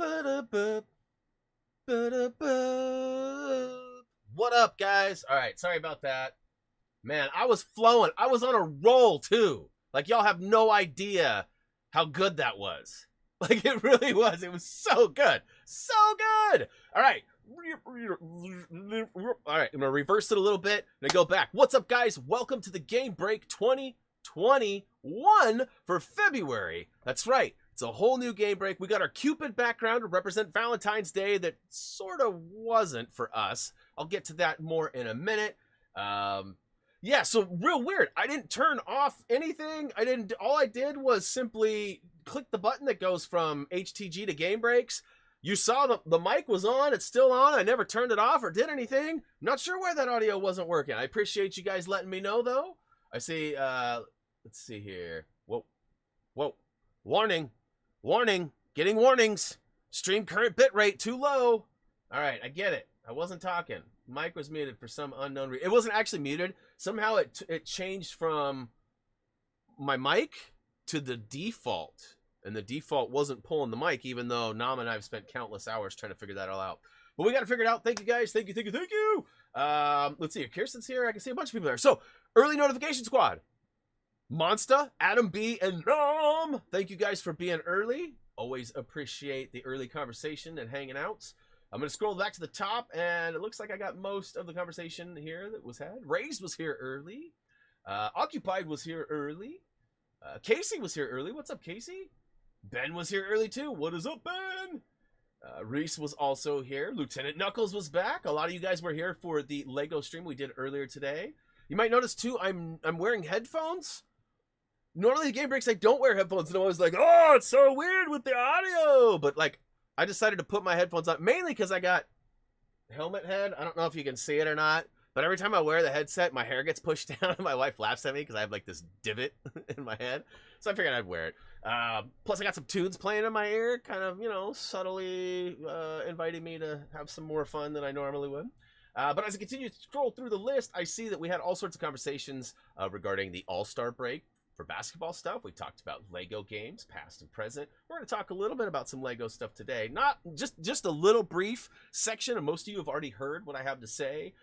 Ba-da-ba, ba-da-ba. What up, guys? All right, sorry about that. Man, I was flowing. I was on a roll, too. Like, y'all have no idea how good that was. Like, it really was. It was so good. So good. All right. All right, I'm going to reverse it a little bit and go back. What's up, guys? Welcome to the Gamebreak 2021 for February. That's right. It's a whole new game break. We got our Cupid background to represent Valentine's Day that sort of wasn't for us. I'll get to that more in a minute. Yeah, so real weird. I didn't turn off anything. All I did was simply click the button that goes from HTG to game breaks. You saw the mic was on. It's still on. I never turned it off or did anything. I'm not sure why that audio wasn't working. I appreciate you guys letting me know, though. I see, let's see here. Whoa. Warning. Getting warnings. Stream current bitrate too low. All right, I get it. I wasn't talking. Mic was muted for some unknown reason. It wasn't actually muted. Somehow it changed from my mic to the default. And the default wasn't pulling the mic, even though Nam and I have spent countless hours trying to figure that all out. But we got to figure it out. Thank you, guys. Thank you. Let's see. Kirsten's here. I can see a bunch of people there. So, early notification squad. Monsta, Adam B, and Nam. Thank you guys for being early. Always appreciate the early conversation and hanging out. I'm going to scroll back to the top, and it looks like I got most of the conversation here that was had. Raised was here early. Occupied was here early. Casey was here early. What's up, Casey? Ben was here early, too. What is up, Ben? Reese was also here. Lieutenant Knuckles was back. A lot of you guys were here for the Lego stream we did earlier today. You might notice, too, I'm wearing headphones. Normally, the game breaks, I don't wear headphones, and I was like, oh, it's so weird with the audio. But, like, I decided to put my headphones on, mainly because I got helmet head. I don't know if you can see it or not, but every time I wear the headset, my hair gets pushed down, and my wife laughs at me because I have, like, this divot in my head. So I figured I'd wear it. Plus, I got some tunes playing in my ear, kind of, you know, subtly inviting me to have some more fun than I normally would. But as I continue to scroll through the list, I see that we had all sorts of conversations regarding the All-Star break. For basketball stuff, we talked about Lego games, past and present. We're going to talk a little bit about some Lego stuff today. Not just a little brief section, and most of you have already heard what I have to say.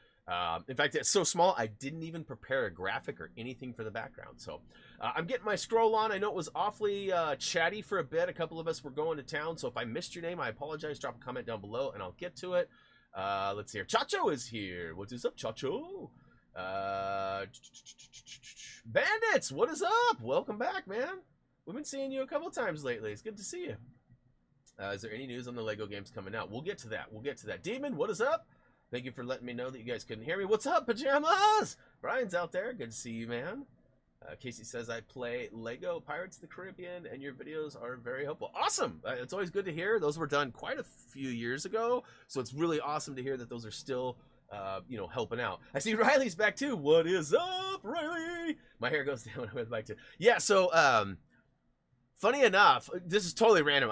In fact, it's so small, I didn't even prepare a graphic or anything for the background. So I'm getting my scroll on. I know it was awfully chatty for a bit. A couple of us were going to town, so if I missed your name, I apologize. Drop a comment down below, and I'll get to it. Let's see here. Chacho is here. What is up, Chacho? Bandits, what is up? Welcome back, man. We've been seeing you a couple times lately. It's good to see you. Is there any news on the Lego games coming out? We'll get to that. Demon, what is up? Thank you for letting me know that you guys couldn't hear me. What's up, Pajamas? Brian's out there. Good to see you, man. Casey says, I play Lego Pirates of the Caribbean, and your videos are very helpful. Awesome. It's always good to hear. Those were done quite a few years ago, so it's really awesome to hear that those are still you know, helping out. I see Riley's back too. What is up, Riley? My hair goes down with back too. Yeah, so funny enough, this is totally random.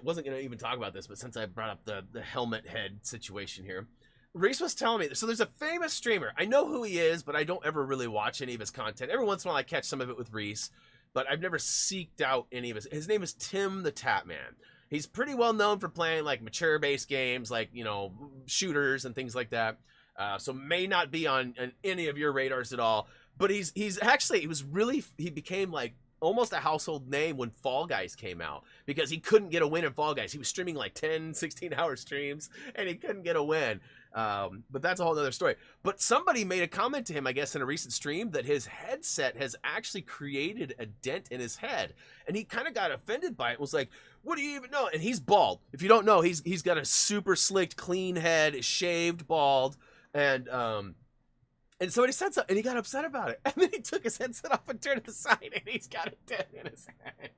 Wasn't gonna even talk about this, but since I brought up the helmet head situation here, Reese was telling me, so there's a famous streamer. I know who he is, but I don't ever really watch any of his content. Every once in a while I catch some of it with Reese, but I've never seeked out any of his name is Tim the Tatman. He's pretty well known for playing like mature based games, like, you know, shooters and things like that. So may not be on any of your radars at all, but he became like almost a household name when Fall Guys came out because he couldn't get a win in Fall Guys. He was streaming like 10, 16-hour streams and he couldn't get a win. But that's a whole other story. But somebody made a comment to him, I guess, in a recent stream that his headset has actually created a dent in his head. And he kind of got offended by it. Was like, what do you even know? And he's bald. If you don't know, he's got a super slicked, clean head, shaved, bald. And somebody said something, and he got upset about it. And then he took his headset off and turned it aside, and he's got a dent in his head.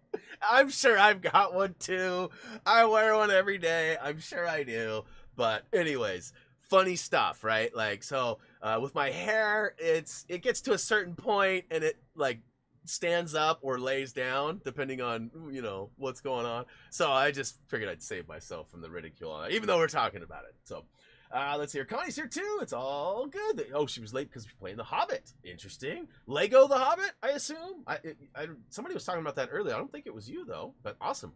I'm sure I've got one too. I wear one every day. I'm sure I do. But anyways, funny stuff, right? Like, so with my hair, it gets to a certain point, and it like stands up or lays down depending on, you know, what's going on. So I just figured I'd save myself from the ridicule on it, even though we're talking about it. So let's see here. Connie's here too. It's all good. Oh, she was late because we're playing The Hobbit. Interesting. Lego The Hobbit, I assume. Somebody was talking about that earlier. I don't think it was you though, but awesome.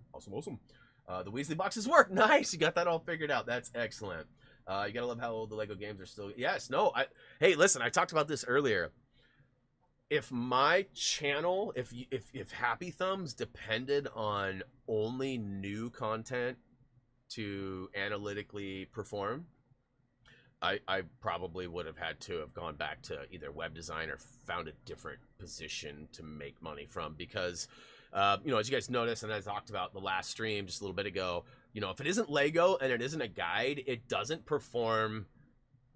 The Weasley boxes work. Nice. You got that all figured out. That's excellent. You gotta love how old the Lego games are still. Yes. No. Hey, listen. I talked about this earlier. If my channel, if Happy Thumbs depended on only new content to analytically perform, I probably would have had to have gone back to either web design or found a different position to make money from, because as you guys noticed, and I talked about the last stream just a little bit ago, if it isn't Lego and it isn't a guide, it doesn't perform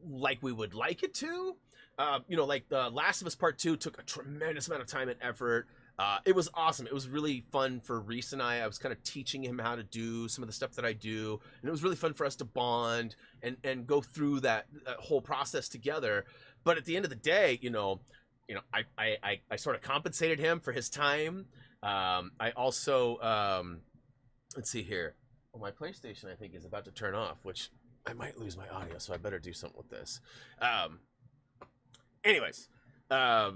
like we would like it to. Like the Last of Us Part 2 took a tremendous amount of time and effort. It was awesome. It was really fun for Reese and I. I was kind of teaching him how to do some of the stuff that I do, and it was really fun for us to bond and go through that whole process together. But at the end of the day, I sort of compensated him for his time. I also let's see here. Well, my PlayStation, I think, is about to turn off, which I might lose my audio, so I better do something with this. Anyways, the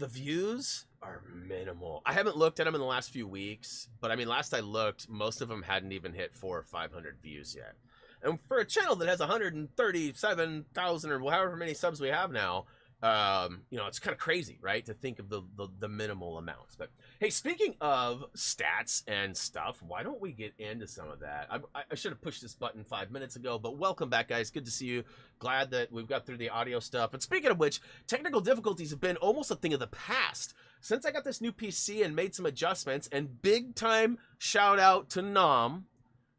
views are minimal. I haven't looked at them in the last few weeks, but I mean, last I looked, most of them hadn't even hit 400 or 500 views yet. And for a channel that has 137,000 or however many subs we have now, it's kind of crazy, right, to think of the minimal amounts. But hey, speaking of stats and stuff, why don't we get into some of that? I should have pushed this button 5 minutes ago, but welcome back, guys. Good to see you. Glad that we've got through the audio stuff. And speaking of which, technical difficulties have been almost a thing of the past since I got this new PC and made some adjustments. And big time shout out to Nom.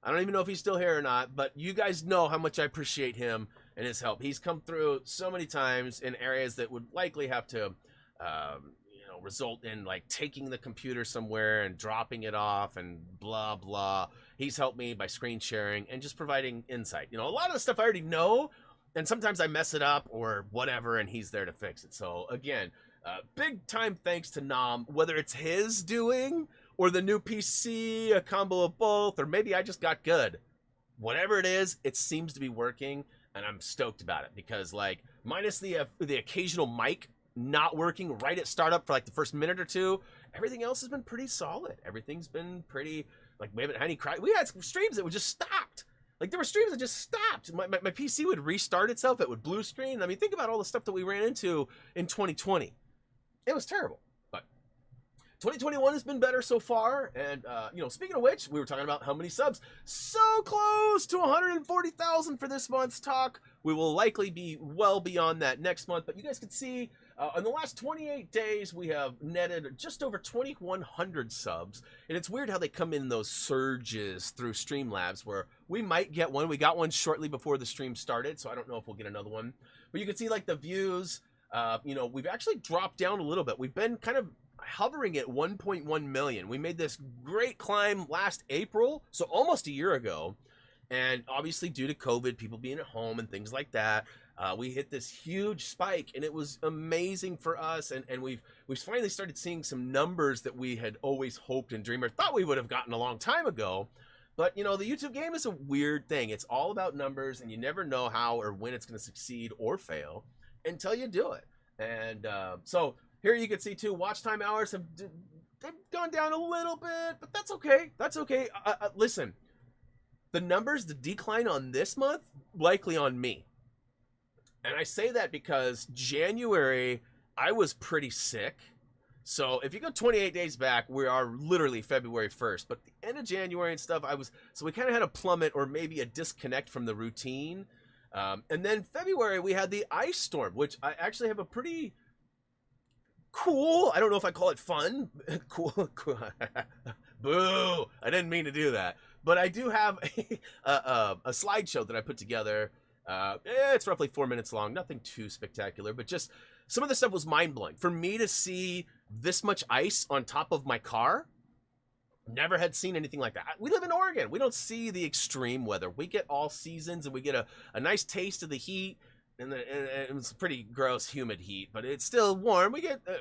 I don't even know if he's still here or not, but you guys know how much I appreciate him and his help. He's come through so many times in areas that would likely have to, result in like taking the computer somewhere and dropping it off and blah, blah. He's helped me by screen sharing and just providing insight. A lot of the stuff I already know, and sometimes I mess it up or whatever, and he's there to fix it. So again, big time thanks to Nom, whether it's his doing or the new PC, a combo of both, or maybe I just got good. Whatever it is, it seems to be working. And I'm stoked about it because, like, minus the occasional mic not working right at startup for like the first minute or two, everything else has been pretty solid. Everything's been pretty, like, we haven't had any cry. We had streams that were just stopped. Like, there were streams that just stopped. My PC would restart itself. It would blue screen. I mean, think about all the stuff that we ran into in 2020. It was terrible. But 2021 has been better so far. And, speaking of which, we were talking about how many subs. So close to 140,000 for this month's talk. We will likely be well beyond that next month. But you guys can see, in the last 28 days, we have netted just over 2,100 subs. And it's weird how they come in those surges through Streamlabs where we might get one. We got one shortly before the stream started, so I don't know if we'll get another one. But you can see, like, the views. We've actually dropped down a little bit. We've been kind of hovering at 1.1 million. We made this great climb last April, so almost a year ago. And obviously, due to COVID, people being at home and things like that, we hit this huge spike, and it was amazing for us. And we've finally started seeing some numbers that we had always hoped and dreamed or thought we would have gotten a long time ago. But, the YouTube game is a weird thing. It's all about numbers, and you never know how or when it's going to succeed or fail until you do it. And so here you can see, too, watch time hours they've gone down a little bit, but that's okay. That's okay. Listen, the numbers, the decline on this month, likely on me. And I say that because January, I was pretty sick. So if you go 28 days back, we are literally February 1st. But the end of January and stuff, so we kind of had a plummet or maybe a disconnect from the routine. And then February, we had the ice storm, which I actually have a pretty cool, I don't know if I call it fun. Cool. Boo. I didn't mean to do that. But I do have a slideshow that I put together. It's roughly 4 minutes long. Nothing too spectacular, but just some of the stuff was mind-blowing. For me to see this much ice on top of my car, never had seen anything like that. We live in Oregon. We don't see the extreme weather. We get all seasons, and we get a nice taste of the heat. And it's pretty gross, humid heat, but it's still warm.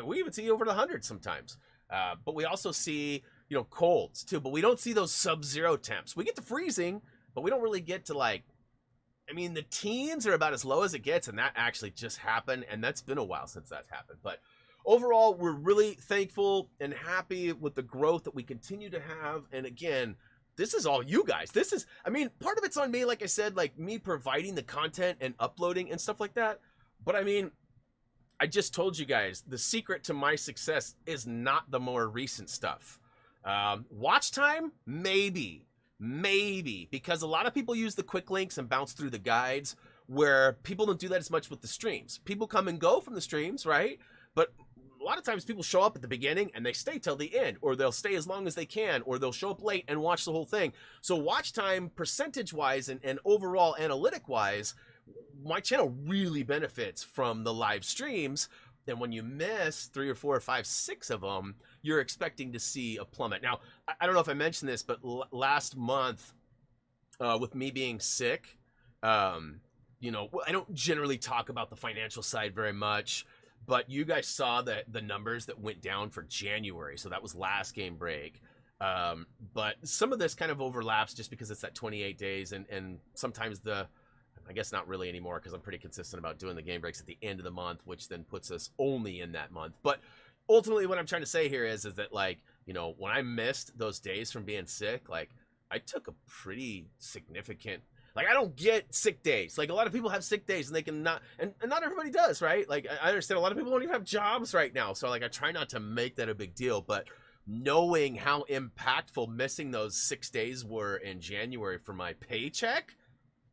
We even see over the 100 sometimes. But we also see, colds too. But we don't see those sub-zero temps. We get to freezing, but we don't really get to the teens are about as low as it gets, and that actually just happened, and that's been a while since that's happened. But overall, we're really thankful and happy with the growth that we continue to have. And again, this is all you guys. This is, I mean, part of it's on me, like I said, like me providing the content and uploading and stuff like that. But I mean, I just told you guys, the secret to my success is not the more recent stuff. Watch time, maybe, because a lot of people use the quick links and bounce through the guides, where people don't do that as much with the streams. People come and go from the streams, right? But a lot of times people show up at the beginning and they stay till the end, or they'll stay as long as they can, or they'll show up late and watch the whole thing. So watch time, percentage wise and overall analytic wise, my channel really benefits from the live streams. And when you miss 3 or 4 or 5, 6 of them, you're expecting to see a plummet. Now, I don't know if I mentioned this, but last month, with me being sick, you know, I don't generally talk about the financial side very much, but you guys saw the numbers that went down for January. So that was last game break. But some of this kind of overlaps just because it's that 28 days and sometimes I guess not really anymore, because I'm pretty consistent about doing the game breaks at the end of the month, which then puts us only in that month. But ultimately what I'm trying to say here is that, like, you know, when I missed those days from being sick, like, I took a pretty significant, like, I don't get sick days. Like, a lot of people have sick days and they can not, and not everybody does, right? Like, I understand a lot of people don't even have jobs right now. So, like, I try not to make that a big deal, but knowing how impactful missing those 6 days were in January for my paycheck,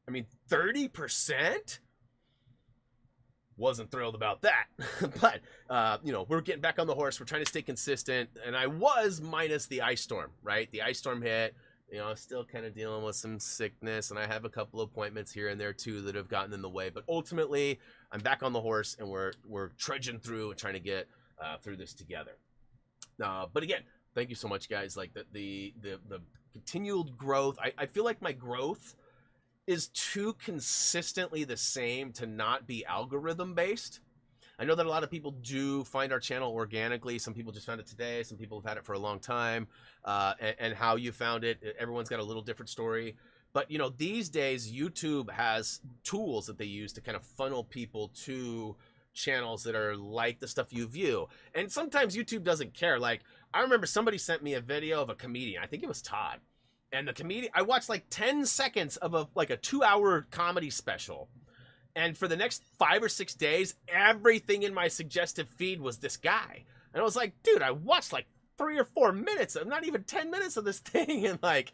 I mean, 30%? Wasn't thrilled about that. But, you know, we're getting back on the horse. We're trying to stay consistent. And I was minus the ice storm, right? The ice storm hit. You know, still kind of dealing with some sickness, and I have a couple appointments here and there too that have gotten in the way. But ultimately, I'm back on the horse, and we're trudging through and trying to get through this together. But again, thank you so much, guys. Like the continued growth. I feel like my growth is too consistently the same to not be algorithm based. I know that a lot of people do find our channel organically. Some people just found it today. Some people have had it for a long time. And how you found it, everyone's got a little different story. But, you know, these days, YouTube has tools that they use to kind of funnel people to channels that are like the stuff you view. And sometimes YouTube doesn't care. Like, I remember somebody sent me a video of a comedian. I think it was Todd. And the comedian, I watched like 10 seconds of a 2-hour comedy special. And for the next 5 or 6 days, everything in my suggestive feed was this guy. And I was like, dude, I watched like 3 or 4 minutes, not even 10 minutes of this thing. And like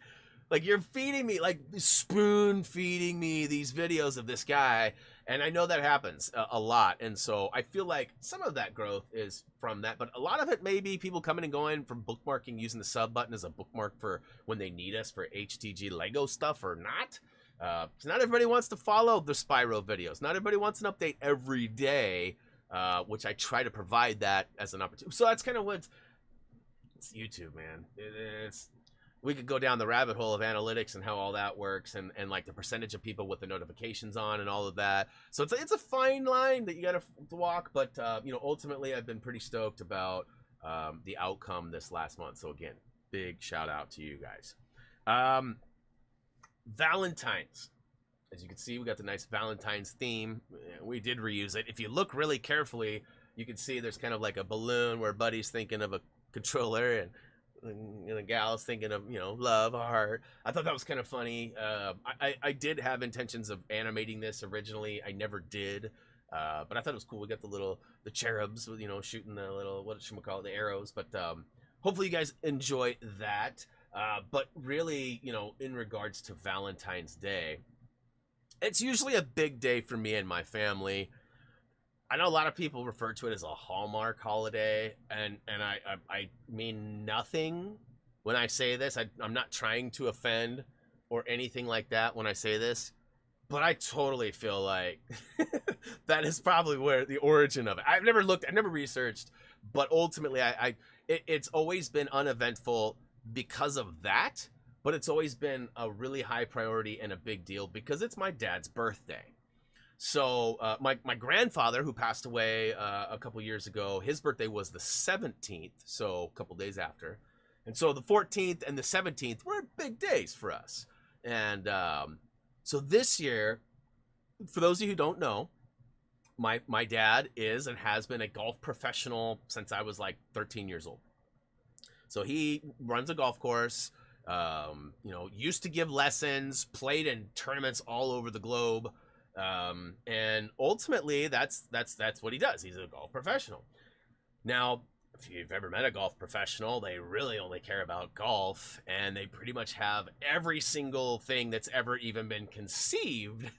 you're feeding me, like spoon feeding me these videos of this guy. And I know that happens a lot. And so I feel like some of that growth is from that. But a lot of it may be people coming and going from bookmarking, using the sub button as a bookmark for when they need us for HTG Lego stuff or not. So not everybody wants to follow the Spyro videos. Not everybody wants an update every day, which I try to provide that as an opportunity. So that's kind of what it's YouTube, man. We could go down the rabbit hole of analytics and how all that works, and like the percentage of people with the notifications on and all of that. So it's a fine line that you got to walk. But you know, ultimately, I've been pretty stoked about the outcome this last month. So again, big shout out to you guys. Valentines. As you can see, we got the nice Valentine's theme. We did reuse it. If you look really carefully, you can see there's kind of like a balloon where Buddy's thinking of a controller and the gal's thinking of, you know, love, a heart. I thought that was kind of funny. I did have intentions of animating this originally. I never did. But I thought it was cool. We got the cherubs, you know, shooting the little, what should we call it, the arrows. But hopefully you guys enjoy that. But really, you know, in regards to Valentine's Day, it's usually a big day for me and my family. I know a lot of people refer to it as a Hallmark holiday, and I mean nothing when I say this. I'm not trying to offend or anything like that when I say this, but I totally feel like that is probably where the origin of it. I've never researched, but ultimately it's always been uneventful because of that, but it's always been a really high priority and a big deal because it's my dad's birthday. So my grandfather, who passed away a couple years ago, his birthday was the 17th, so a couple days after. And so the 14th and the 17th were big days for us. And so this year, for those of you who don't know, my dad is and has been a golf professional since I was like 13 years old. So he runs a golf course. You know, used to give lessons, played in tournaments all over the globe, and ultimately that's what he does. He's a golf professional. Now, if you've ever met a golf professional, they really only care about golf, and they pretty much have every single thing that's ever even been conceived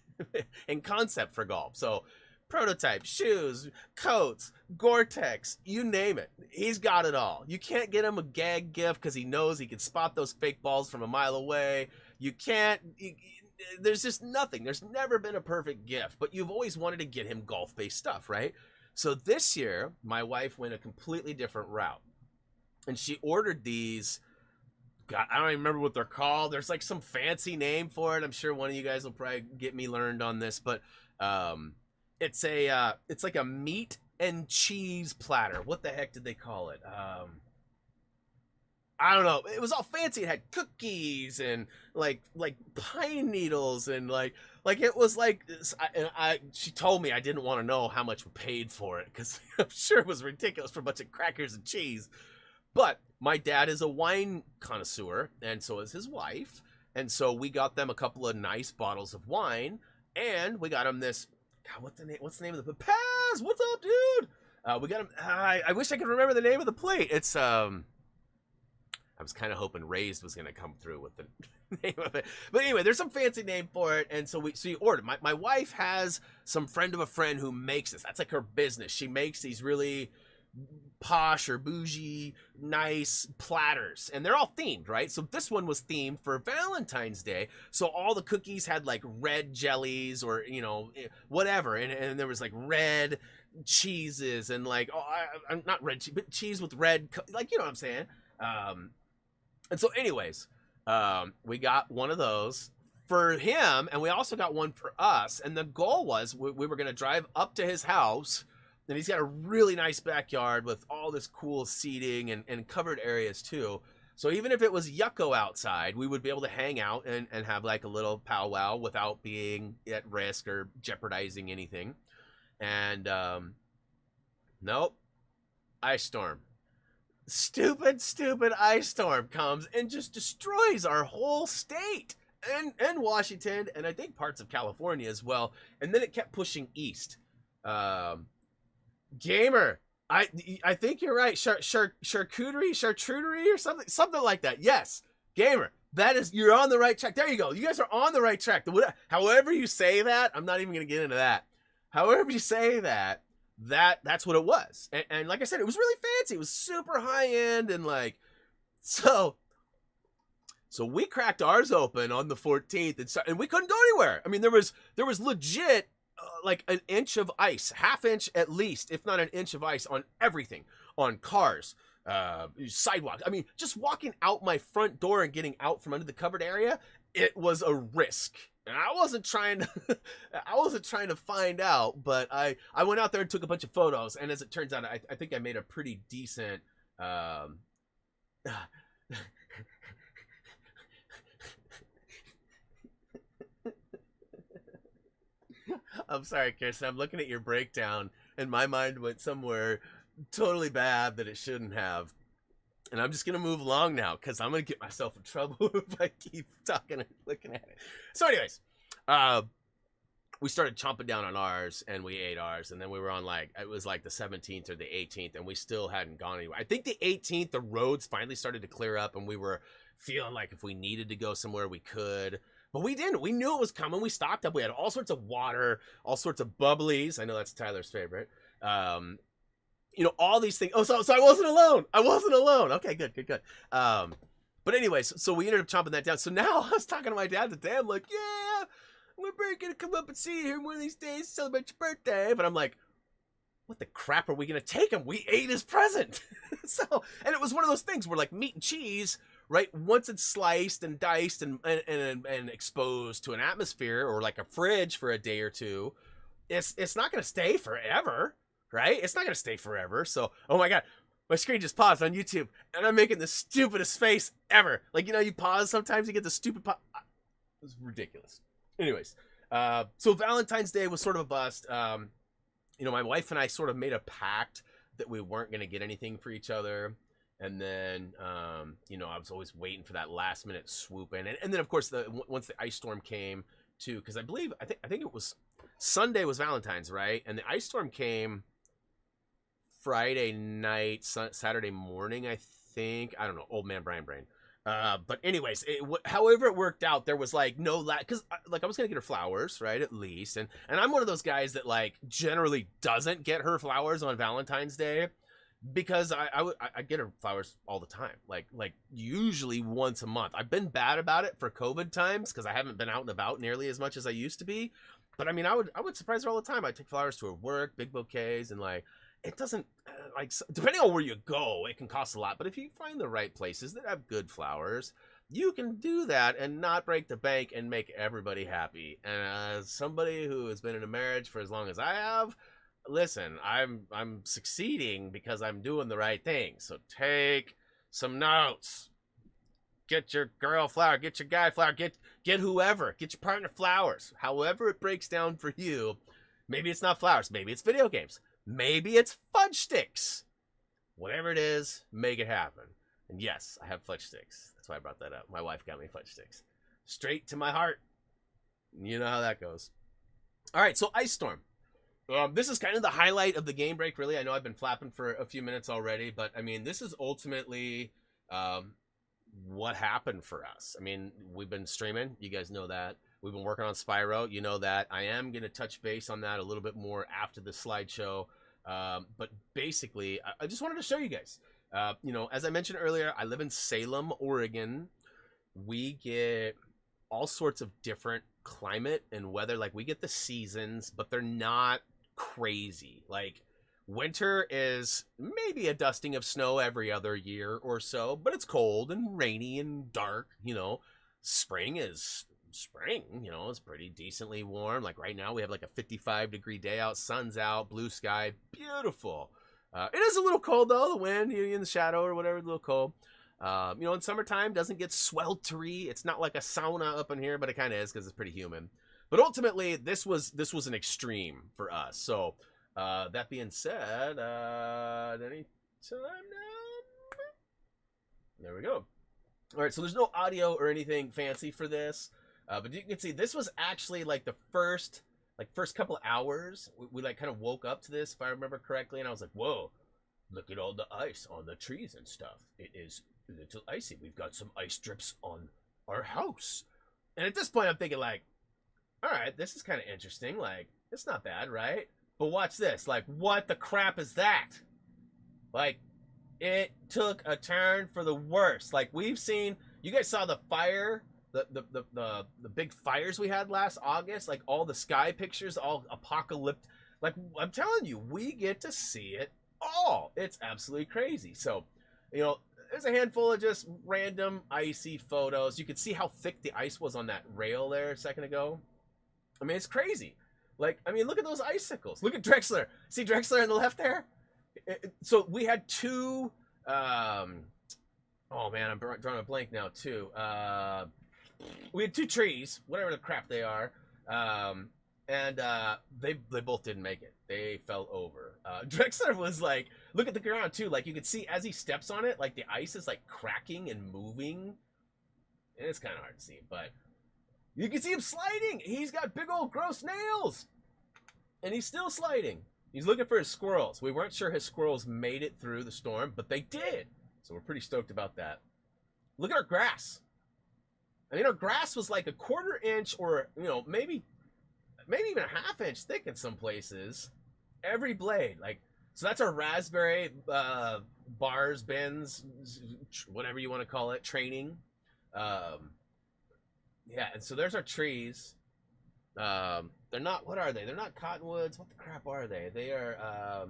in concept for golf. So prototype, shoes, coats, Gore-Tex, you name it. He's got it all. You can't get him a gag gift because he knows he can spot those fake balls from a mile away. You can't, there's just nothing. There's never been a perfect gift, but you've always wanted to get him golf-based stuff, right? So this year, my wife went a completely different route. And she ordered these, God, I don't even remember what they're called. There's like some fancy name for it. I'm sure one of you guys will probably get me learned on this, but it's like a meat and cheese platter. What the heck did they call it? I don't know. It was all fancy. It had cookies and like pine needles and like it was like. She told me I didn't want to know how much we paid for it because I'm sure it was ridiculous for a bunch of crackers and cheese. But my dad is a wine connoisseur, and so is his wife, and so we got them a couple of nice bottles of wine, and we got him this. God, what's the name of the Paz? What's up, dude? We got him. I wish I could remember the name of the plate. It's I was kind of hoping Raised was going to come through with the name of it. But anyway, there's some fancy name for it. And so you ordered. My wife has some friend of a friend who makes this. That's like her business. She makes these really posh or bougie, nice platters. And they're all themed, right? So this one was themed for Valentine's Day. So all the cookies had like red jellies or, you know, whatever. And there was like red cheeses and like, I'm not red cheese, but cheese with red, like, you know what I'm saying? And so anyways, we got one of those for him, and we also got one for us. And the goal was we were going to drive up to his house, and he's got a really nice backyard with all this cool seating and covered areas too. So even if it was yucko outside, we would be able to hang out and have like a little powwow without being at risk or jeopardizing anything. And nope, ice storm. Stupid ice storm comes and just destroys our whole state and Washington and I think parts of California as well. And then it kept pushing east. Gamer, I think you're right. Charcuterie or something like that. Yes, Gamer, you're on the right track. There you go. You guys are on the right track. However you say that, I'm not even gonna get into that. However you say that. That's what it was, and like I said, it was really fancy. It was super high end, and like so we cracked ours open on the 14th, and we couldn't go anywhere. I mean, there was legit like an inch of ice, half inch at least, if not an inch of ice on everything, on cars, sidewalks. I mean, just walking out my front door and getting out from under the covered area, it was a risk. And I wasn't trying to find out, but I went out there and took a bunch of photos, and as it turns out, I think I made a pretty decent I'm sorry, Kirsten, I'm looking at your breakdown and my mind went somewhere totally bad that it shouldn't have. And I'm just going to move along now because I'm going to get myself in trouble if I keep talking and looking at it. So anyways, we started chomping down on ours and we ate ours. And then we were on it was like the 17th or the 18th and we still hadn't gone anywhere. I think the 18th, the roads finally started to clear up and we were feeling like if we needed to go somewhere, we could. But we didn't. We knew it was coming. We stocked up. We had all sorts of water, all sorts of bubblies. I know that's Tyler's favorite. You know, all these things. Oh, so I wasn't alone. Okay, good. But anyways, so we ended up chomping that down. So now I was talking to my dad today. I'm like, yeah, we're going to come up and see you here one of these days to celebrate your birthday. But I'm like, what the crap are we going to take him? We ate his present. And it was one of those things where like meat and cheese, right? Once it's sliced and diced and exposed to an atmosphere or like a fridge for a day or two, it's not going to stay forever. Right? It's not going to stay forever. So, oh my God, my screen just paused on YouTube and I'm making the stupidest face ever. Like, you know, you pause sometimes, you get the stupid pause. It was ridiculous. Anyways, so Valentine's Day was sort of a bust. You know, my wife and I sort of made a pact that we weren't going to get anything for each other. And then, you know, I was always waiting for that last minute swoop in. And then, of course, once the ice storm came too, because I think it was Sunday was Valentine's, right? And the ice storm came Friday night, Saturday morning, I think. I don't know, old man Brian Brain. But anyways, however it worked out, there was like no because like I was gonna get her flowers, right, at least, and I'm one of those guys that like generally doesn't get her flowers on Valentine's Day, because I get her flowers all the time, like usually once a month. I've been bad about it for COVID times because I haven't been out and about nearly as much as I used to be, but I mean I would surprise her all the time. I take flowers to her work, big bouquets, and like it doesn't like, depending on where you go, it can cost a lot, but if you find the right places that have good flowers, you can do that and not break the bank and make everybody happy. And as somebody who has been in a marriage for as long as I have, listen, I'm succeeding because I'm doing the right thing. So take some notes. Get your girl flower, get your guy flower, get whoever, get your partner flowers. However it breaks down for you. Maybe it's not flowers, maybe it's video games. Maybe it's fudge sticks. Whatever it is, make it happen. And yes, I have fudge sticks. That's why I brought that up. My wife got me fudge sticks. Straight to my heart. You know how that goes. All right, so Ice Storm. This is kind of the highlight of the game break, really. I know I've been flapping for a few minutes already, but I mean, this is ultimately what happened for us. I mean, we've been streaming. You guys know that. We've been working on Spyro. You know that. I am going to touch base on that a little bit more after the slideshow. But basically, I just wanted to show you guys. You know, as I mentioned earlier, I live in Salem, Oregon. We get all sorts of different climate and weather. Like, we get the seasons, but they're not crazy. Like, winter is maybe a dusting of snow every other year or so, but it's cold and rainy and dark. You know, spring is spring, you know, it's pretty decently warm. Like right now we have like a 55-degree day out, sun's out, blue sky, beautiful. It is a little cold though, the wind, you're in the shadow or whatever, a little cold. You know, in summertime doesn't get sweltery. It's not like a sauna up in here, but it kind of is because it's pretty humid. But ultimately, this was an extreme for us. So that being said, any time now, there we go. All right, so there's no audio or anything fancy for this. But you can see this was actually like the first couple hours. We like kind of woke up to this, if I remember correctly, and I was like, whoa, look at all the ice on the trees and stuff. It is a little icy. We've got some ice drips on our house. And at this point, I'm thinking like, all right, this is kind of interesting. Like, it's not bad, right? But watch this. Like, what the crap is that? Like, it took a turn for the worse. Like, we've seen, you guys saw the fire, the big fires we had last August, like all the sky pictures, all apocalyptic. Like, I'm telling you, we get to see it all. It's absolutely crazy. So, you know, there's a handful of just random icy photos. You could see how thick the ice was on that rail there a second ago. I mean, it's crazy. Like, I mean, look at those icicles. Look at Drexler. See Drexler on the left there? So we had two, oh man, I'm drawing a blank now too. We had two trees, whatever the crap they are, and they both didn't make it. They fell over. Drexler was like, look at the ground too. Like, you could see as he steps on it, like the ice is like cracking and moving. And it's kind of hard to see, but you can see him sliding. He's got big old gross nails, and he's still sliding. He's looking for his squirrels. We weren't sure his squirrels made it through the storm, but they did. So we're pretty stoked about that. Look at our grass. I mean, our grass was like a 1/4 inch or, you know, maybe even a 1/2 inch thick in some places. Every blade. Like, so that's our raspberry bars, bins, whatever you want to call it, training. Yeah, and so there's our trees. They're not, what are they? They're not cottonwoods. What the crap are they? They are,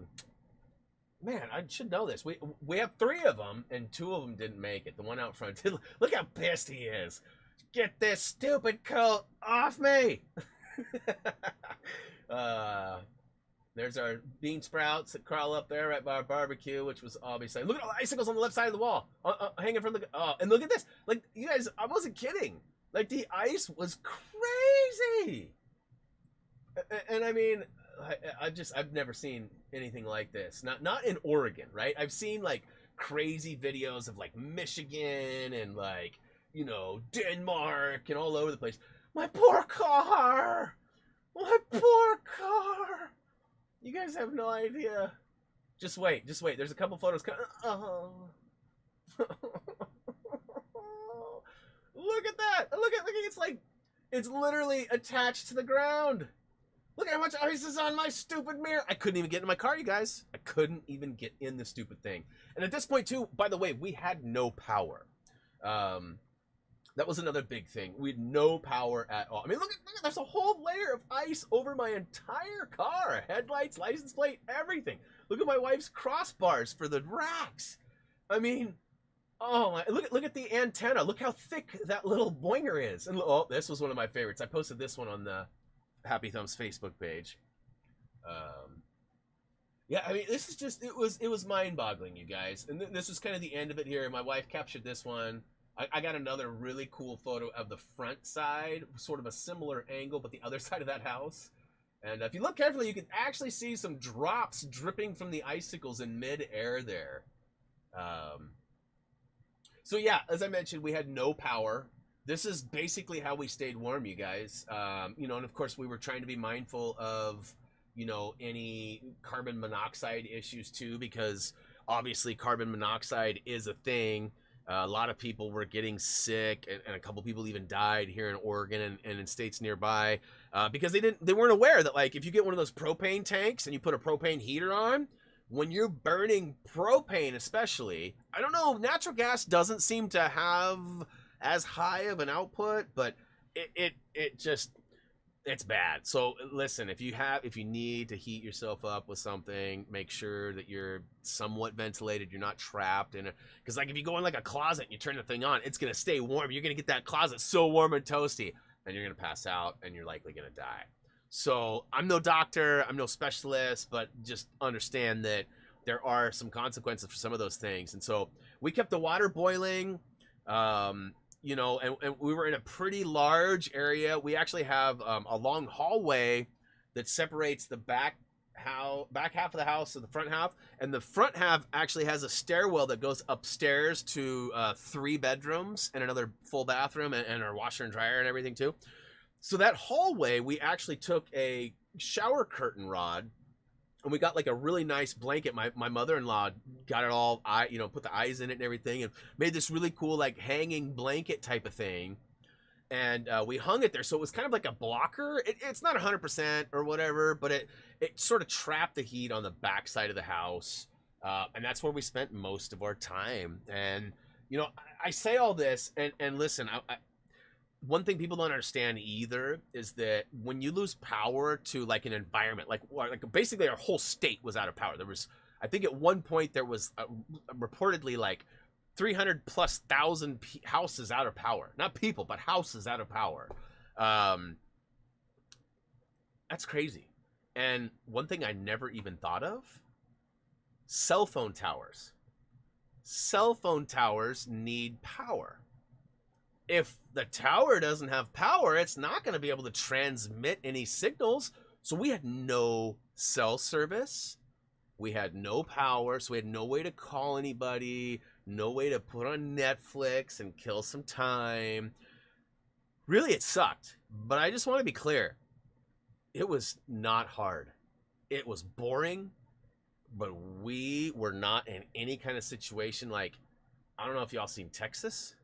man, I should know this. We have 3 of them, and 2 of them didn't make it. The one out front did. Look how pissed he is. Get this stupid coat off me. There's our bean sprouts that crawl up there right by our barbecue, which was obviously. Look at all the icicles on the left side of the wall, hanging from the. Oh, and look at this. Like, you guys, I wasn't kidding. Like, the ice was crazy. And I mean, I've never seen anything like this. Not in Oregon, right? I've seen like crazy videos of like Michigan and like, you know, Denmark and all over the place. My poor car! My poor car! You guys have no idea. Just wait, just wait. There's a couple photos. Oh. Look at that! Look at it's like it's literally attached to the ground. Look at how much ice is on my stupid mirror. I couldn't even get in my car, you guys. I couldn't even get in the stupid thing. And at this point, too, by the way, we had no power. That was another big thing. We had no power at all. I mean, look at there's a whole layer of ice over my entire car. Headlights, license plate, everything. Look at my wife's crossbars for the racks. I mean, oh my! Look at the antenna. Look how thick that little boinger is. And oh, this was one of my favorites. I posted this one on the Happy Thumbs Facebook page. Yeah, I mean, this is just it was mind-boggling, you guys. And this was kind of the end of it here. My wife captured this one. I got another really cool photo of the front side, sort of a similar angle, but the other side of that house. And if you look carefully, you can actually see some drops dripping from the icicles in mid-air there. So yeah, as I mentioned, we had no power. This is basically how we stayed warm, you guys. You know, and of course we were trying to be mindful of, you know, any carbon monoxide issues too, because obviously carbon monoxide is a thing. A lot of people were getting sick, and a couple people even died here in Oregon and in states nearby because they weren't aware that, like, if you get one of those propane tanks and you put a propane heater on, when you're burning propane especially, I don't know, natural gas doesn't seem to have as high of an output, but it just, it's bad. So listen, if you need to heat yourself up with something, make sure that you're somewhat ventilated, you're not trapped in it. Because like if you go in like a closet and you turn the thing on, it's gonna stay warm. You're gonna get that closet so warm and toasty, and you're gonna pass out and you're likely gonna die. So I'm no doctor, I'm no specialist, but just understand that there are some consequences for some of those things. And so we kept the water boiling. You know, and we were in a pretty large area. We actually have a long hallway that separates the back half of the house and the front half. And the front half actually has a stairwell that goes upstairs to 3 bedrooms and another full bathroom and our washer and dryer and everything too. So that hallway, we actually took a shower curtain rod and we got like a really nice blanket. My mother-in-law got it all, you know, put the eyes in it and everything, and made this really cool like hanging blanket type of thing. And we hung it there, so it was kind of like a blocker. It's not 100% or whatever, but it sort of trapped the heat on the back side of the house, and that's where we spent most of our time. And you know, I say all this, and listen, one thing people don't understand either is that when you lose power to like an environment, like basically our whole state was out of power. There was, I think at one point there was reportedly like 300,000+ houses out of power. Not people, but houses out of power. That's crazy. And one thing I never even thought of, cell phone towers. Cell phone towers need power. If the tower doesn't have power, it's not going to be able to transmit any signals. So we had no cell service. We had no power. So we had no way to call anybody, no way to put on Netflix and kill some time. Really, it sucked. But I just want to be clear. It was not hard. It was boring, but we were not in any kind of situation like, I don't know if y'all seen Texas.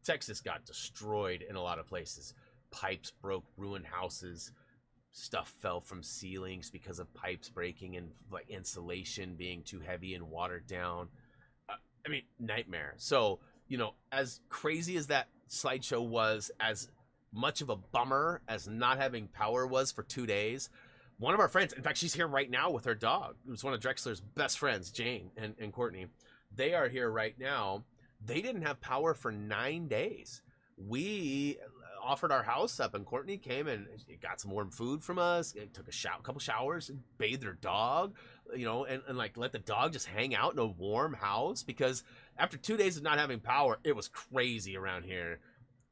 Texas got destroyed in a lot of places. Pipes broke, ruined houses. Stuff fell from ceilings because of pipes breaking and like insulation being too heavy and watered down. I mean, nightmare. So, you know, as crazy as that slideshow was, as much of a bummer as not having power was for 2 days, one of our friends, in fact, she's here right now with her dog. It was one of Drexler's best friends, Jane and Courtney. They are here right now. They didn't have power for 9 days. We offered our house up, and Courtney came and got some warm food from us. Took a couple showers, bathed her dog, you know, and like let the dog just hang out in a warm house, because after 2 days of not having power, it was crazy around here.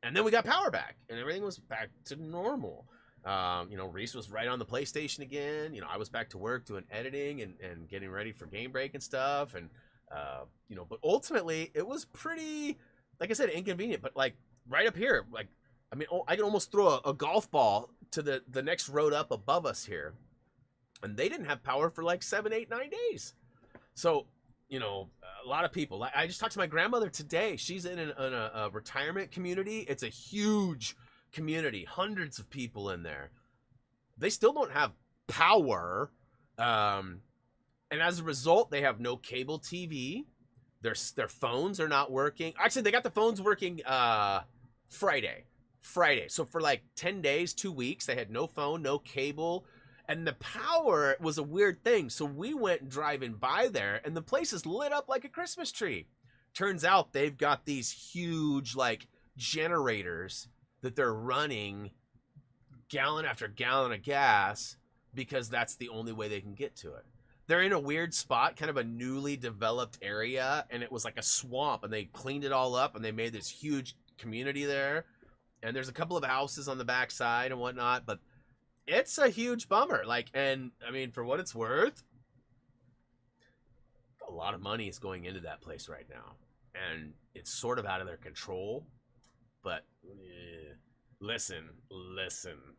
And then we got power back, and everything was back to normal. You know, Reese was right on the PlayStation again. You know, I was back to work doing editing and getting ready for Gamebreak and stuff, and You know, but ultimately it was pretty, like I said, inconvenient. But like right up here, like I mean, I can almost throw a golf ball to the next road up above us here, and they didn't have power for like 7, 8, 9 days. So, you know, a lot of people. I just talked to my grandmother today. She's in a retirement community. It's a huge community, hundreds of people in there. They still don't have power, and as a result, they have no cable TV. Their phones are not working. Actually, they got the phones working Friday. So for like 10 days, 2 weeks, they had no phone, no cable. And the power was a weird thing. So we went driving by there, and the place is lit up like a Christmas tree. Turns out they've got these huge, like, generators that they're running gallon after gallon of gas because that's the only way they can get to it. They're in a weird spot, kind of a newly developed area, and it was like a swamp, and they cleaned it all up, and they made this huge community there. And there's a couple of houses on the backside and whatnot, but it's a huge bummer. Like, and I mean, for what it's worth, a lot of money is going into that place right now, and it's sort of out of their control. But listen,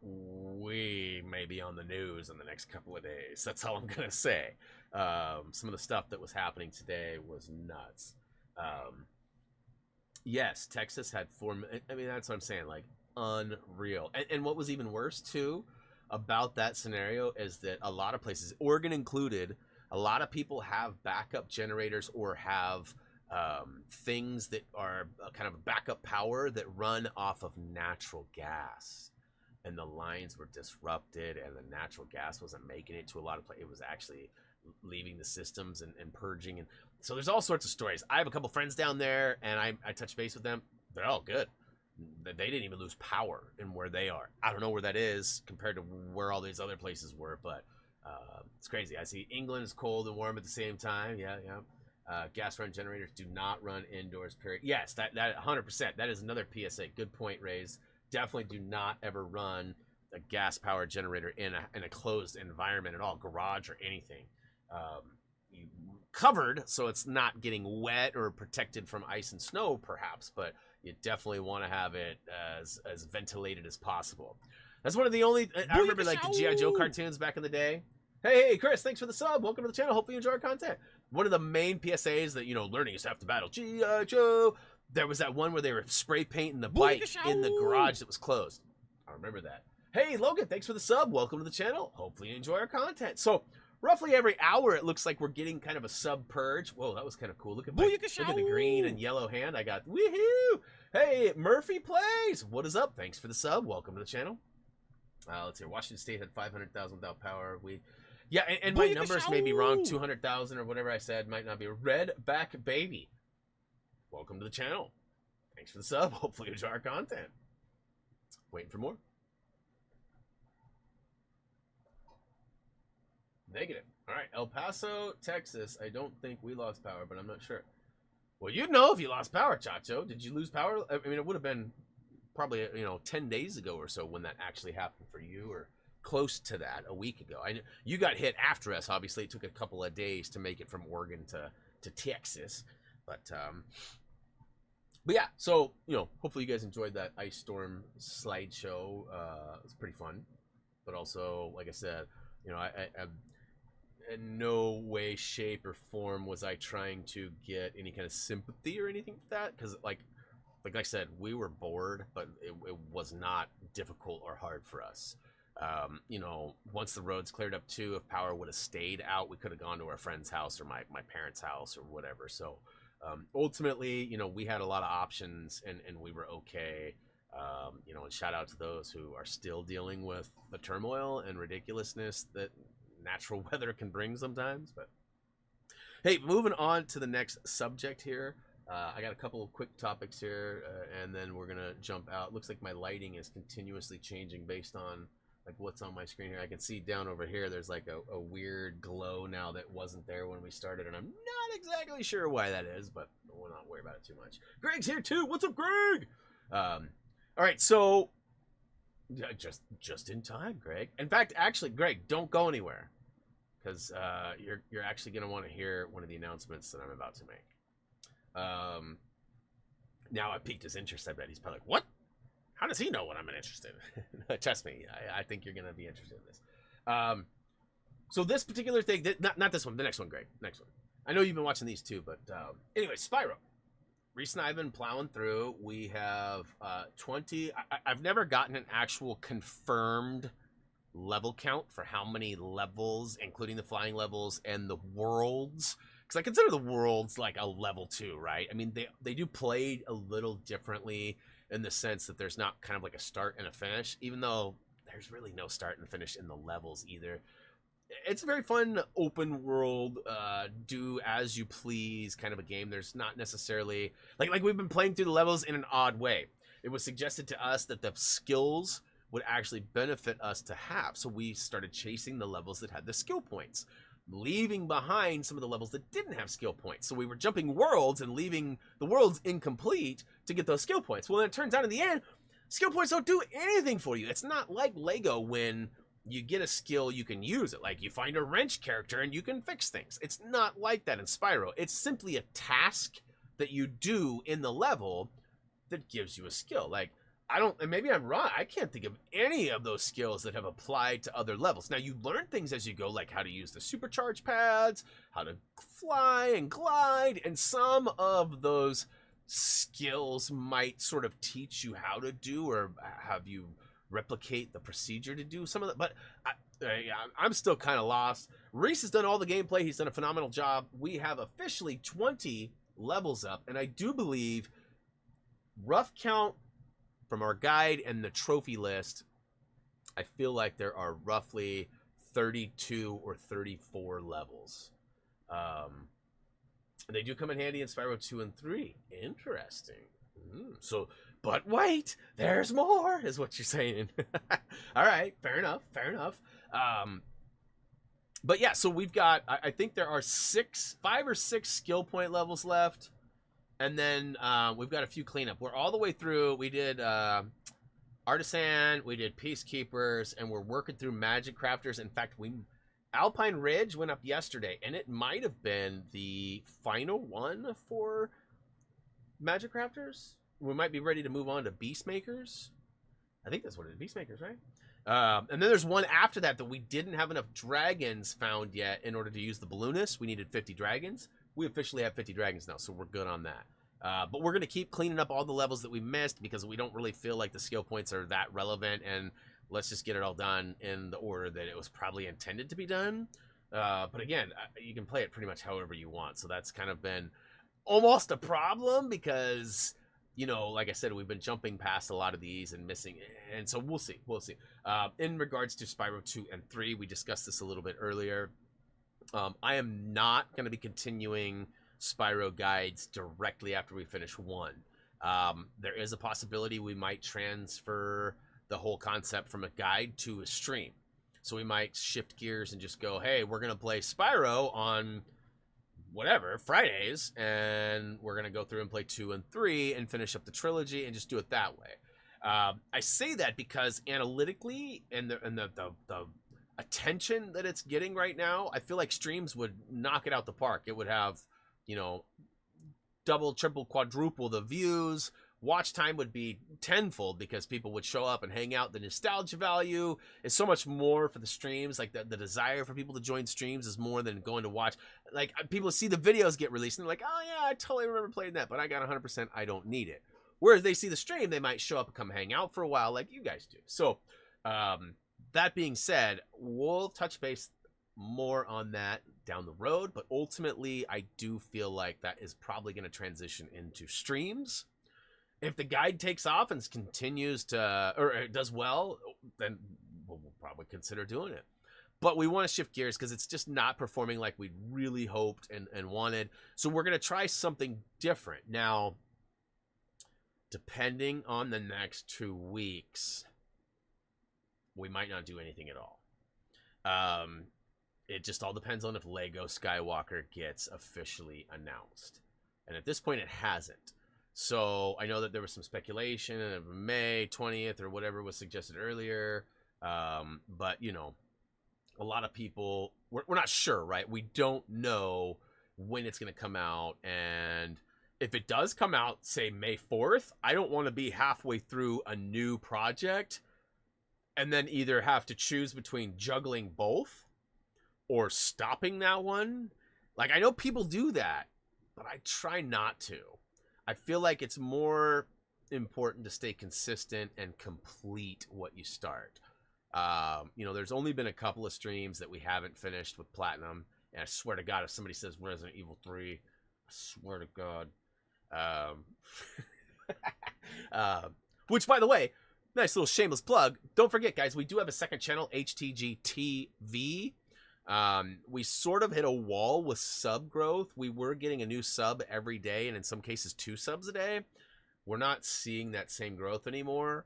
we may be on the news in the next couple of days. That's all I'm gonna say. Some of the stuff that was happening today was nuts. Yes, Texas had 4. I mean, that's what I'm saying. Like, unreal. And what was even worse too about that scenario is that a lot of places, Oregon included, a lot of people have backup generators or have things that are kind of backup power that run off of natural gas, and the lines were disrupted, and the natural gas wasn't making it to a lot of places. It was actually leaving the systems and purging, and so there's all sorts of stories. I have a couple friends down there, and I touch base with them. They're all good. They didn't even lose power in where they are. I don't know where that is compared to where all these other places were, but it's crazy. I see England is cold and warm at the same time. Yeah. Gas run generators do not run indoors, period. Yes, that 100%. That is another PSA. Good point, Rays. Definitely do not ever run a gas powered generator in a closed environment at all, garage or anything. Covered so it's not getting wet or protected from ice and snow, perhaps, but you definitely want to have it as ventilated as possible. That's one of the only. I remember like the G.I. Joe cartoons back in the day. Hey, Chris, thanks for the sub. Welcome to the channel. Hopefully you enjoy our content. One of the main PSAs that, you know, learning is half the battle. G.I. Joe. There was that one where they were spray painting the bike in the garage that was closed. I remember that. Hey, Logan, thanks for the sub. Welcome to the channel. Hopefully you enjoy our content. So, roughly every hour, it looks like we're getting kind of a sub purge. Whoa, that was kind of cool. Look at the green and yellow hand I got. Woohoo! Hey, Murphy Plays. What is up? Thanks for the sub. Welcome to the channel. Let's see. Washington State had 500,000 without power. Yeah, and my numbers may be wrong. 200,000 or whatever I said might not be. Redback Baby. Welcome to the channel. Thanks for the sub. Hopefully you enjoy our content. Waiting for more. Negative. All right, El Paso, Texas. I don't think we lost power, but I'm not sure. Well, you'd know if you lost power, Chacho. Did you lose power? I mean, it would have been probably, 10 days ago or so when that actually happened for you, or close to that, a week ago. I know you got hit after us. Obviously, it took a couple of days to make it from Oregon to Texas. But yeah, so, hopefully you guys enjoyed that ice storm slideshow. It was pretty fun. But also, like I said, I in no way, shape, or form was I trying to get any kind of sympathy or anything like that, because like I said, we were bored, but it was not difficult or hard for us. Once the roads cleared up too, if power would have stayed out, we could have gone to our friend's house or my parents' house or whatever. So ultimately, we had a lot of options, and we were okay. And shout out to those who are still dealing with the turmoil and ridiculousness that natural weather can bring sometimes. But hey, moving on to the next subject here. I got a couple of quick topics here, and then we're gonna jump out. Looks like my lighting is continuously changing based on like what's on my screen here. I can see down over here there's like a weird glow now that wasn't there when we started, and I'm not exactly sure why that is, but we'll not worry about it too much. Greg's here too. What's up, Greg? All right, so just in time, Greg. In fact, actually, Greg, don't go anywhere. because you're actually going to want to hear one of the announcements that I'm about to make. Now I piqued his interest. I bet he's probably like, what? How does he know what I'm interested in? Trust me, I think you're going to be interested in this. So this particular thing, not this one, the next one, Greg. Next one. I know you've been watching these too, but anyway, Spyro. Reese and I have been plowing through. We have 20. I've never gotten an actual confirmed level count for how many levels, including the flying levels and the worlds. Because I consider the worlds like a level 2, right? I mean, they do play a little differently in the sense that there's not kind of like a start and a finish, even though there's really no start and finish in the levels either. It's a very fun open world, do as you please kind of a game. There's not necessarily like we've been playing through the levels in an odd way. It was suggested to us that the skills would actually benefit us to have, so we started chasing the levels that had the skill points, leaving behind some of the levels that didn't have skill points. So we were jumping worlds and leaving the worlds incomplete to get those skill points. Well, then it turns out in the end, skill points don't do anything for you. It's not like Lego when you get a skill, you can use it. Like you find a wrench character and you can fix things. It's not like that in Spyro. It's simply a task that you do in the level that gives you a skill. Like, and maybe I'm wrong, I can't think of any of those skills that have applied to other levels. Now, you learn things as you go, like how to use the supercharge pads, how to fly and glide, and some of those skills might sort of teach you how to do or have you replicate the procedure to do some of that. But I'm still kind of lost. Reese has done all the gameplay. He's done a phenomenal job. We have officially 20 levels up, and I do believe, rough count from our guide and the trophy list, I feel like there are roughly 32 or 34 levels. They do come in handy in Spyro 2 and 3. Interesting. So, but wait, there's more, is what you're saying. All right, fair enough. But yeah, so we've got, I think there are 5 or 6 skill point levels left. And then we've got a few cleanup. We're all the way through. We did Artisan, we did Peacekeepers, and we're working through Magic Crafters. In fact, Alpine Ridge went up yesterday, and it might have been the final one for Magic Crafters. We might be ready to move on to Beastmakers. I think that's what it is, Beastmakers, right? And then there's one after that we didn't have enough dragons found yet in order to use the balloonist. We needed 50 dragons. We officially have 50 dragons now, so we're good on that. But we're going to keep cleaning up all the levels that we missed because we don't really feel like the skill points are that relevant, and let's just get it all done in the order that it was probably intended to be done. But again, you can play it pretty much however you want, so that's kind of been almost a problem because, you know, like I said, we've been jumping past a lot of these and missing, and so we'll see. In regards to Spyro 2 and 3, we discussed this a little bit earlier. I am not going to be continuing Spyro guides directly after we finish 1. There is a possibility we might transfer the whole concept from a guide to a stream. So we might shift gears and just go, hey, we're going to play Spyro on whatever, Fridays, and we're going to go through and play 2 and 3 and finish up the trilogy and just do it that way. I say that because analytically and the attention that it's getting right now, I feel like streams would knock it out the park. It would have, you know, double, triple, quadruple the views. Watch time would be tenfold because people would show up and hang out. The nostalgia value is so much more for the streams. Like the desire for people to join streams is more than going to watch. Like people see the videos get released and they're like, oh yeah, I totally remember playing that, but I got 100%. I don't need it. Whereas they see the stream, they might show up and come hang out for a while like you guys do. So, that being said, we'll touch base more on that down the road, but ultimately I do feel like that is probably going to transition into streams. If the guide takes off and continues to, or it does well, then we'll probably consider doing it. But we want to shift gears because it's just not performing like we really hoped and wanted. So we're going to try something different. Now, depending on the next 2 weeks, we might not do anything at all. It just all depends on if Lego Skywalker gets officially announced. And at this point, it hasn't. So I know that there was some speculation of May 20th or whatever was suggested earlier. But, you know, a lot of people we're not sure, right? We don't know when it's going to come out, and if it does come out, say May 4th, I don't want to be halfway through a new project and then either have to choose between juggling both or stopping that one. Like, I know people do that, but I try not to. I feel like it's more important to stay consistent and complete what you start. You know, there's only been a couple of streams that we haven't finished with Platinum, and I swear to God, if somebody says Resident Evil 3, I swear to God. Which, by the way, nice little shameless plug. Don't forget, guys, we do have a second channel, HTG TV. We sort of hit a wall with sub growth. We were getting a new sub every day, and in some cases 2 subs a day. We're not seeing that same growth anymore.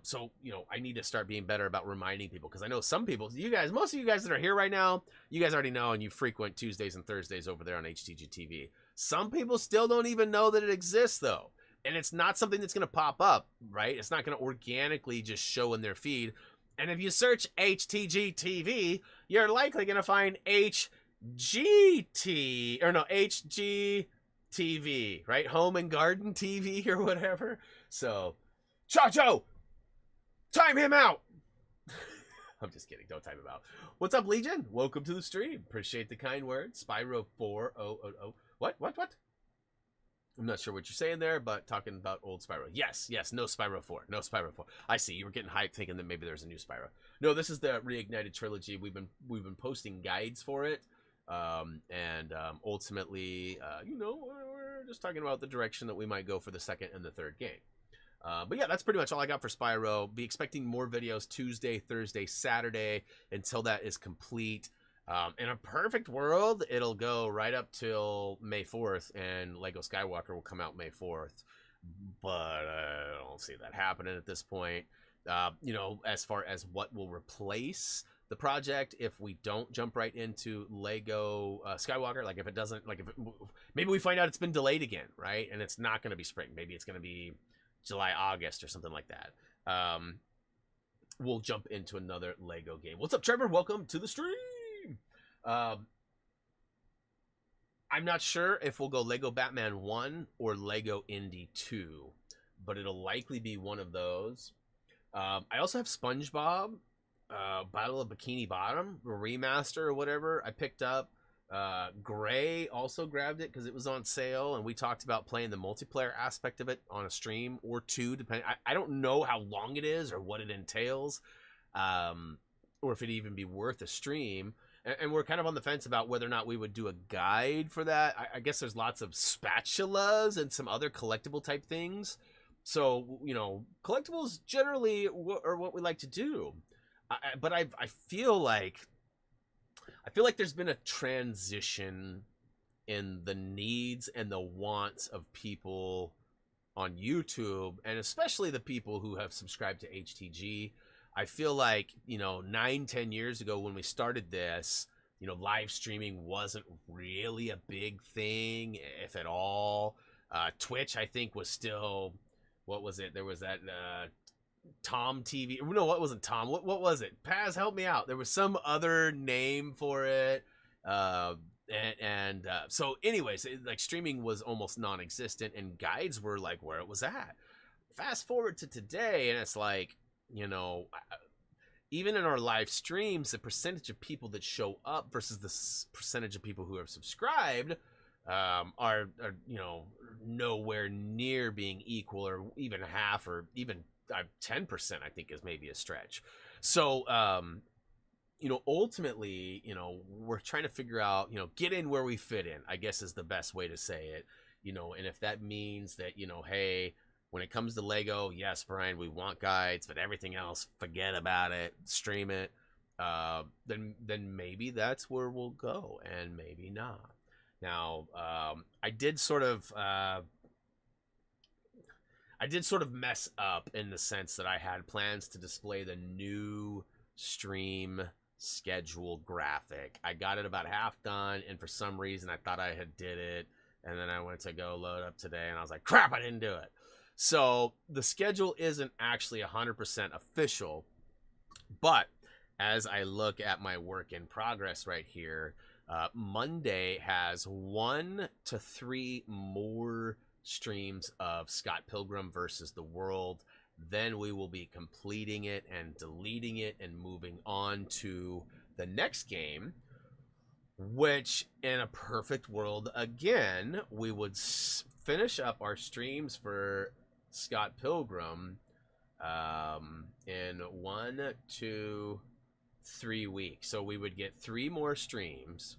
So, you know, I need to start being better about reminding people, because I know some people, you guys, most of you guys that are here right now, you guys already know, and you frequent Tuesdays and Thursdays over there on HTG TV. Some people still don't even know that it exists, though. And it's not something that's going to pop up, right? It's not going to organically just show in their feed. And if you search HTG TV, you're likely going to find HGTV, right? Home and Garden TV or whatever. So, Chacho, time him out. I'm just kidding. Don't time him out. What's up, Legion? Welcome to the stream. Appreciate the kind words. Spyro 4000. What? I'm not sure what you're saying there, but talking about old Spyro. Yes, no Spyro 4. No Spyro 4. I see. You were getting hyped thinking that maybe there's a new Spyro. No, this is the Reignited trilogy. We've been posting guides for it. Ultimately, you know, we're just talking about the direction that we might go for the second and the third game. But yeah, that's pretty much all I got for Spyro. Be expecting more videos Tuesday, Thursday, Saturday until that is complete. In a perfect world, it'll go right up till May 4th, and Lego Skywalker will come out May 4th. But I don't see that happening at this point. You know, as far as what will replace the project, if we don't jump right into Lego Skywalker, like if it doesn't, like if it, maybe we find out it's been delayed again, right? And it's not going to be spring. Maybe it's going to be July, August, or something like that. We'll jump into another Lego game. What's up, Trevor? Welcome to the stream. I'm not sure if we'll go Lego Batman 1 or Lego Indy 2, but it'll likely be one of those. I also have SpongeBob, Battle of Bikini Bottom, remaster or whatever. I picked up. Gray also grabbed it because it was on sale, and we talked about playing the multiplayer aspect of it on a stream or two, depending. I don't know how long it is or what it entails, or if it'd even be worth a stream. And we're kind of on the fence about whether or not we would do a guide for that. I guess there's lots of spatulas and some other collectible type things. So, you know, collectibles generally are what we like to do. But I feel like there's been a transition in the needs and the wants of people on YouTube, and especially the people who have subscribed to HTG. I feel like, you know, 9-10 years ago when we started this, you know, live streaming wasn't really a big thing, if at all. Twitch, I think, was still, what was it? There was that Tom TV. No, what wasn't Tom? What was it? Paz, help me out. There was some other name for it. So anyways, like streaming was almost non-existent, and guides were like where it was at. Fast forward to today, and it's like, you know, even in our live streams, the percentage of people that show up versus the percentage of people who have subscribed are you know, nowhere near being equal, or even half, or even 10%. I think is maybe a stretch. So you know, ultimately, you know, we're trying to figure out, you know, get in where we fit in, I guess is the best way to say it. You know, and if that means that, you know, hey, when it comes to Lego, yes, Brian, we want guides, but everything else, forget about it, stream it. Then maybe that's where we'll go, and maybe not. Now, I did sort of mess up in the sense that I had plans to display the new stream schedule graphic. I got it about half done, and for some reason I thought I had did it, and then I went to go load up today, and I was like, crap, I didn't do it. So the schedule isn't actually 100% official, but as I look at my work in progress right here, Monday has 1 to 3 more streams of Scott Pilgrim versus the World. Then we will be completing it and deleting it and moving on to the next game, which in a perfect world, again, we would finish up our streams for Scott Pilgrim in 1, 2, 3 weeks. So we would get 3 more streams.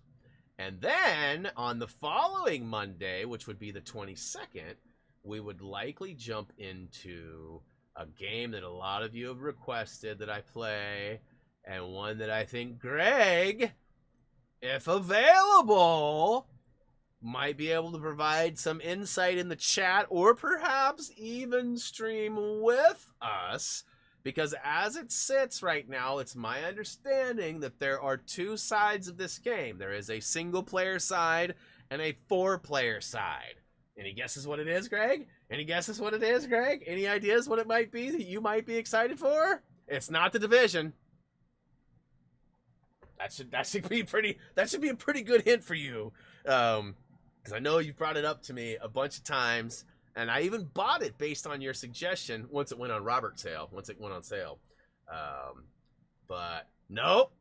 And then on the following Monday, which would be the 22nd, we would likely jump into a game that a lot of you have requested that I play, and one that I think Greg, if available, might be able to provide some insight in the chat, or perhaps even stream with us. Because as it sits right now, it's my understanding that there are 2 sides of this game. There is a single-player side and a 4-player side. Any guesses what it is, Greg? Any guesses what it is, Greg? Any ideas what it might be that you might be excited for? It's not The Division. That should be a pretty good hint for you. Because I know you brought it up to me a bunch of times. And I even bought it based on your suggestion once it went on Robert's sale. But nope.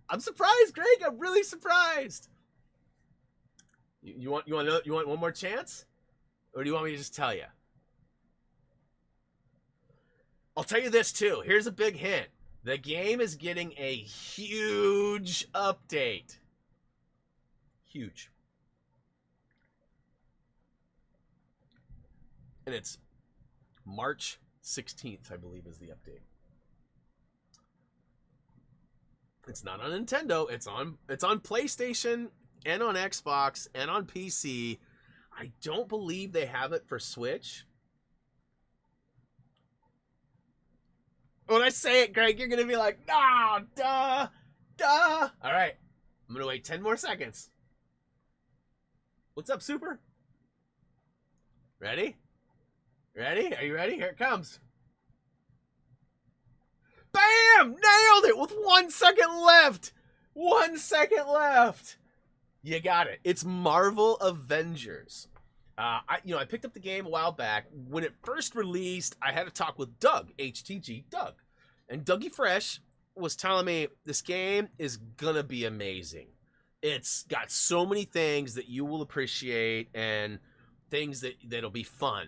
I'm surprised, Greg. I'm really surprised. You want one more chance, or do you want me to just tell you? I'll tell you this too. Here's a big hint. The game is getting a huge update. Huge. And it's March 16th, I believe, is the update. It's not on Nintendo. It's on PlayStation and on Xbox and on PC. I don't believe they have it for Switch. When I say it, Greg, you're going to be like, nah, duh. All right. I'm going to wait 10 more seconds. What's up, Super? Ready? Are you ready? Here it comes. Bam! Nailed it with 1 second left. 1 second left. You got it. It's Marvel Avengers. I picked up the game a while back. When it first released, I had a talk with Doug, HTG Doug. And Dougie Fresh was telling me this game is gonna be amazing. It's got so many things that you will appreciate and things that'll be fun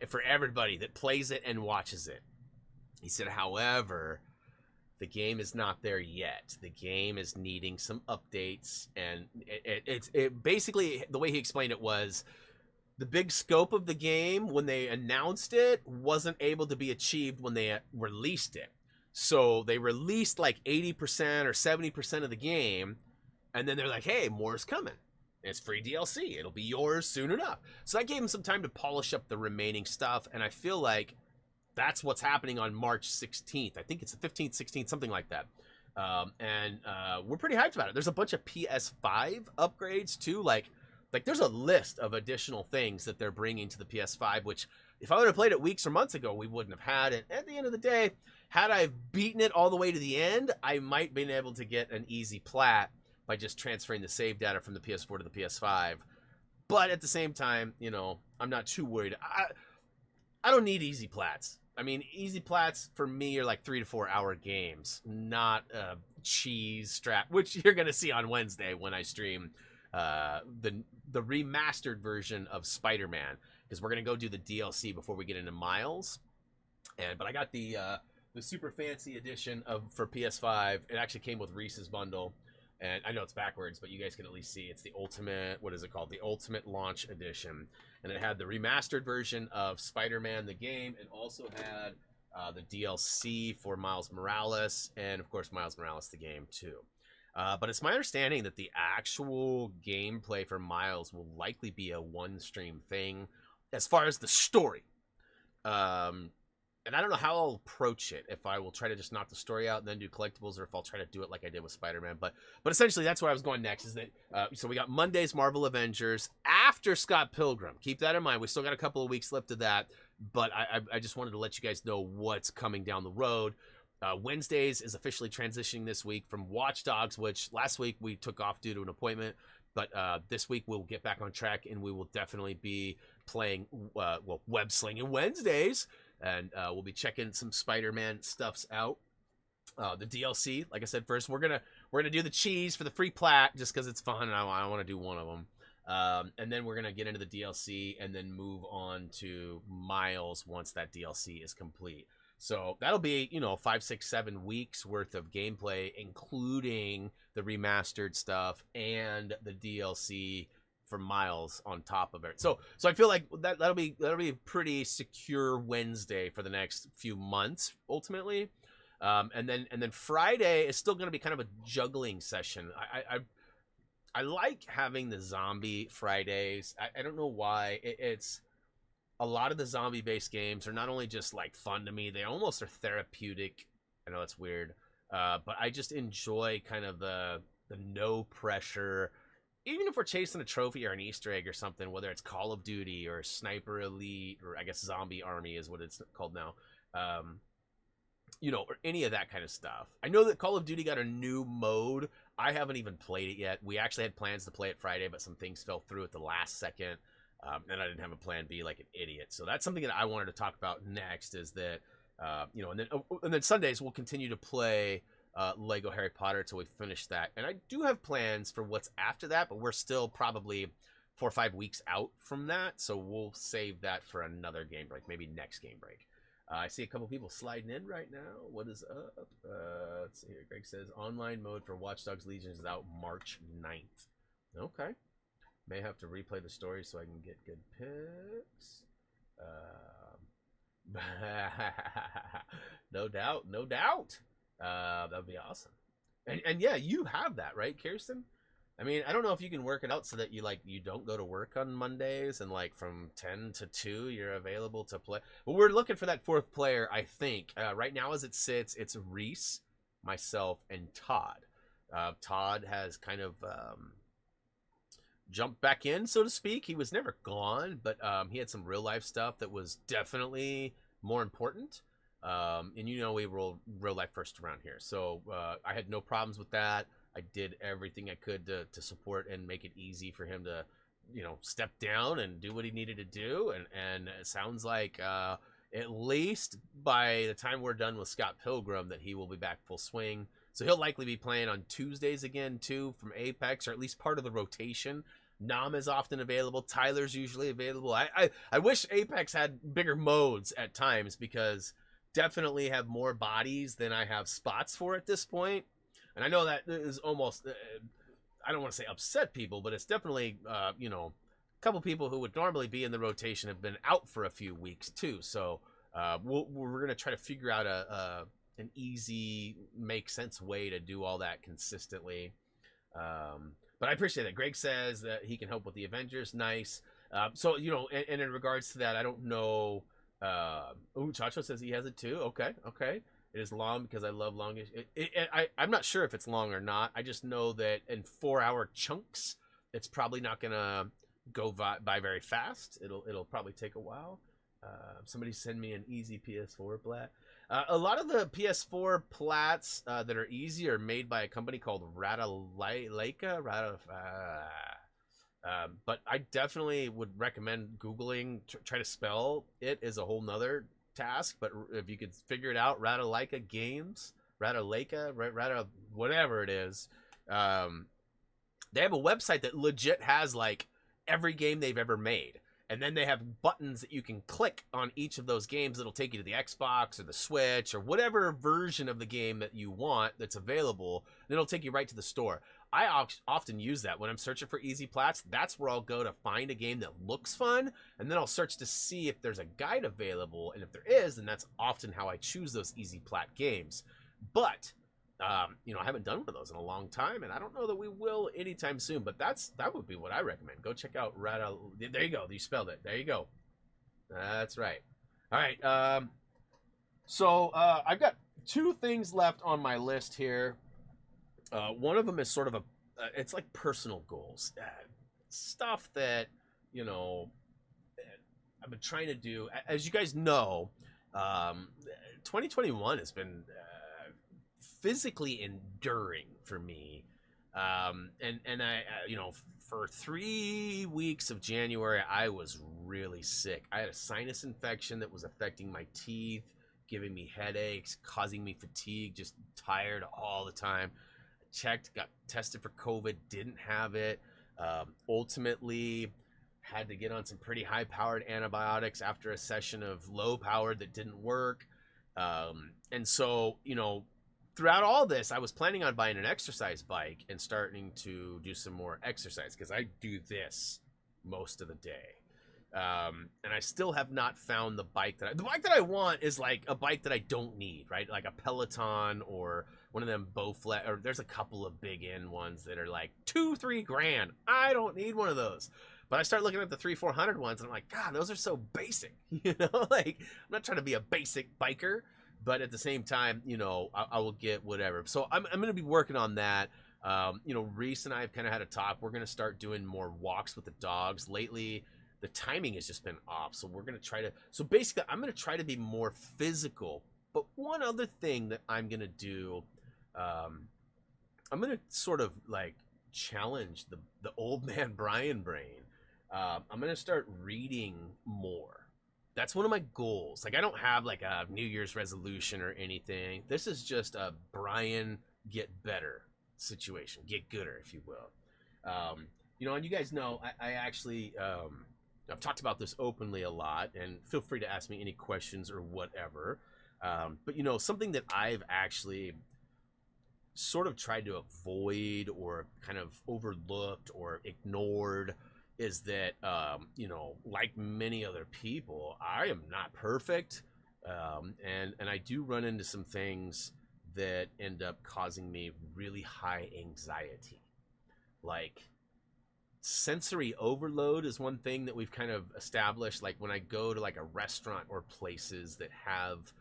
for everybody that plays it and watches it. He said, however, the game is not there yet. The game is needing some updates, and it basically, the way he explained it was, the big scope of the game when they announced it wasn't able to be achieved when they released it. So they released like 80% or 70% of the game, and then they're like, hey, more's coming. It's free DLC. It'll be yours soon enough. So that gave them some time to polish up the remaining stuff, and I feel like that's what's happening on March 16th. I think it's the 15th, 16th, something like that. And we're pretty hyped about it. There's a bunch of PS5 upgrades too. Like there's a list of additional things that they're bringing to the PS5, which if I would have played it weeks or months ago, we wouldn't have had it. At the end of the day, had I beaten it all the way to the end, I might have been able to get an easy plat by just transferring the save data from the PS4 to the PS5. But at the same time, I'm not too worried. I don't need easy plats. I mean, easy plats for me are like 3 to 4 hour games, not cheese strap, which you're going to see on Wednesday when I stream the remastered version of Spider-Man, because we're going to go do the DLC before we get into Miles. But I got the super fancy edition for PS5. It actually came with Reese's bundle. And I know it's backwards, but you guys can at least see it's the ultimate, what is it called? The Ultimate Launch Edition. And it had the remastered version of Spider-Man, the game. It also had the DLC for Miles Morales. And, of course, Miles Morales, the game, too. But it's my understanding that the actual gameplay for Miles will likely be a one-stream thing as far as the story. And I don't know how I'll approach it, if I will try to just knock the story out and then do collectibles, or if I'll try to do it like I did with Spider-Man. But essentially, that's where I was going next, is that, so we got Monday's Marvel Avengers after Scott Pilgrim. Keep that in mind. We still got a couple of weeks left of that, but I just wanted to let you guys know what's coming down the road. Wednesdays is officially transitioning this week from Watch Dogs, which last week we took off due to an appointment. But this week we'll get back on track, and we will definitely be playing Web Slinging Wednesdays, and we'll be checking some Spider-Man stuffs out. The DLC, like I said, first we're gonna do the cheese for the free plat just because it's fun, and I want to do one of them. And then we're gonna get into the DLC, and then move on to Miles once that DLC is complete. So that'll be 5, 6, 7 weeks worth of gameplay, including the remastered stuff and the DLC for Miles on top of it. So I feel like that'll be a pretty secure Wednesday for the next few months ultimately. And then Friday is still going to be kind of a juggling session. I like having the zombie Fridays. I don't know why. It's a lot of the zombie-based games are not only just like fun to me, they almost are therapeutic. I know it's weird, but I just enjoy kind of the no pressure. Even if we're chasing a trophy or an Easter egg or something, whether it's Call of Duty or Sniper Elite or I guess Zombie Army is what it's called now, or any of that kind of stuff. I know that Call of Duty got a new mode. I haven't even played it yet. We actually had plans to play it Friday, but some things fell through at the last second. And I didn't have a plan B like an idiot. So that's something that I wanted to talk about next is that, and then Sundays we'll continue to play Lego Harry Potter until we finish that. And I do have plans for what's after that, but we're still probably 4 or 5 weeks out from that. So we'll save that for another game break, maybe next game break. I see a couple people sliding in right now. What is up? Let's see here. Greg says online mode for Watch Dogs Legion is out March 9th. Okay. May have to replay the story so I can get good picks. No doubt, no doubt. That would be awesome. And yeah, you have that, right, Kirsten? I mean, I don't know if you can work it out so that you don't go to work on Mondays and like from 10 to 2 you're available to play. But we're looking for that fourth player, I think. Right now as it sits, it's Reese, myself, and Todd. Todd has kind of jumped back in, so to speak. He was never gone, but he had some real life stuff that was definitely more important. And we roll real life first around here. So I had no problems with that. I did everything I could to support and make it easy for him to, step down and do what he needed to do. And it sounds like at least by the time we're done with Scott Pilgrim that he will be back full swing. So he'll likely be playing on Tuesdays again, too, from Apex, or at least part of the rotation. Nam is often available. Tyler's usually available. I wish Apex had bigger modes at times because definitely have more bodies than I have spots for at this point. And I know that is almost, I don't want to say upset people, but it's definitely, a couple people who would normally be in the rotation have been out for a few weeks, too. So we're going to try to figure out an easy, make sense way to do all that consistently. But I appreciate that. Greg says that he can help with the Avengers. Nice. So, and in regards to that, I don't know. Chacho says he has it too. Okay. It is long because I love longish. I'm not sure if it's long or not. I just know that in 4-hour chunks, it's probably not going to go by very fast. It'll probably take a while. Somebody send me an easy PS4 plat. A lot of the PS4 plats that are easy are made by a company called Ratalaika. But I definitely would recommend Googling, try to spell it is a whole nother task. But if you could figure it out, Ratalaika Games, Ratalaika, whatever it is. They have a website that legit has like every game they've ever made. And then they have buttons that you can click on each of those games that'll take you to the Xbox or the Switch or whatever version of the game that you want that's available. And it'll take you right to the store. I often use that when I'm searching for easy plats. That's where I'll go to find a game that looks fun. And then I'll search to see if there's a guide available. And if there is, then that's often how I choose those easy plat games. But I haven't done one of those in a long time, and I don't know that we will anytime soon, but that would be what I recommend. Go check out there you go. You spelled it. There you go. That's right. All right. So I've got 2 things left on my list here. One of them is sort of it's like personal goals. Stuff that, I've been trying to do. As you guys know, 2021 has been physically enduring for me. And I, for 3 weeks of January, I was really sick. I had a sinus infection that was affecting my teeth, giving me headaches, causing me fatigue, just tired all the time. Checked, got tested for COVID, didn't have it. Ultimately, had to get on some pretty high-powered antibiotics after a session of low-powered that didn't work. And so, throughout all this, I was planning on buying an exercise bike and starting to do some more exercise because I do this most of the day. And I still have not found the bike that I want is like a bike that I don't need, right? Like a Peloton or one of them Bowflex, or there's a couple of big end ones that are like $2-3 grand. I don't need one of those. But I start looking at the 300-400 ones and I'm like, God, those are so basic. Like I'm not trying to be a basic biker, but at the same time, I will get whatever. So I'm going to be working on that. Reese and I have kind of had a talk. We're going to start doing more walks with the dogs. Lately, the timing has just been off. So we're going to try to, so basically I'm going to try to be more physical. But one other thing that I'm going to do, I'm going to sort of like challenge the old man Brian brain. I'm going to start reading more. That's one of my goals. Like I don't have like a New Year's resolution or anything. This is just a Brian get better situation, get gooder, if you will. And you guys know, I actually, I've talked about this openly a lot, and feel free to ask me any questions or whatever. But something that I've actually sort of tried to avoid or kind of overlooked or ignored is that, like many other people, I am not perfect. And I do run into some things that end up causing me really high anxiety. Like sensory overload is one thing that we've kind of established. Like when I go to like a restaurant or places that have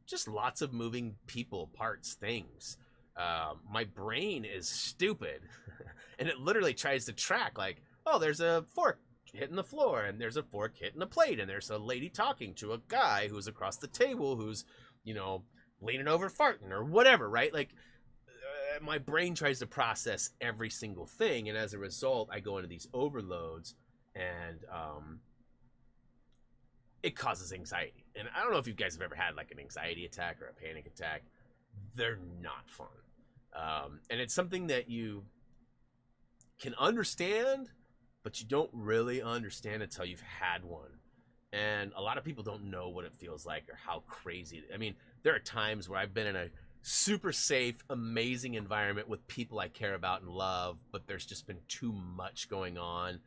just lots of moving people, parts, things, my brain is stupid and it literally tries to track like, oh, there's a fork hitting the floor and there's a fork hitting the plate and there's a lady talking to a guy who's across the table who's, leaning over farting or whatever, right? Like my brain tries to process every single thing, and as a result I go into these overloads and it causes anxiety. And I don't know if you guys have ever had like an anxiety attack or a panic attack. They're not fun. And it's something that you can understand, but you don't really understand until you've had one. And a lot of people don't know what it feels like or how crazy. I mean, there are times where I've been in a super safe, amazing environment with people I care about and love, but there's just been too much going on.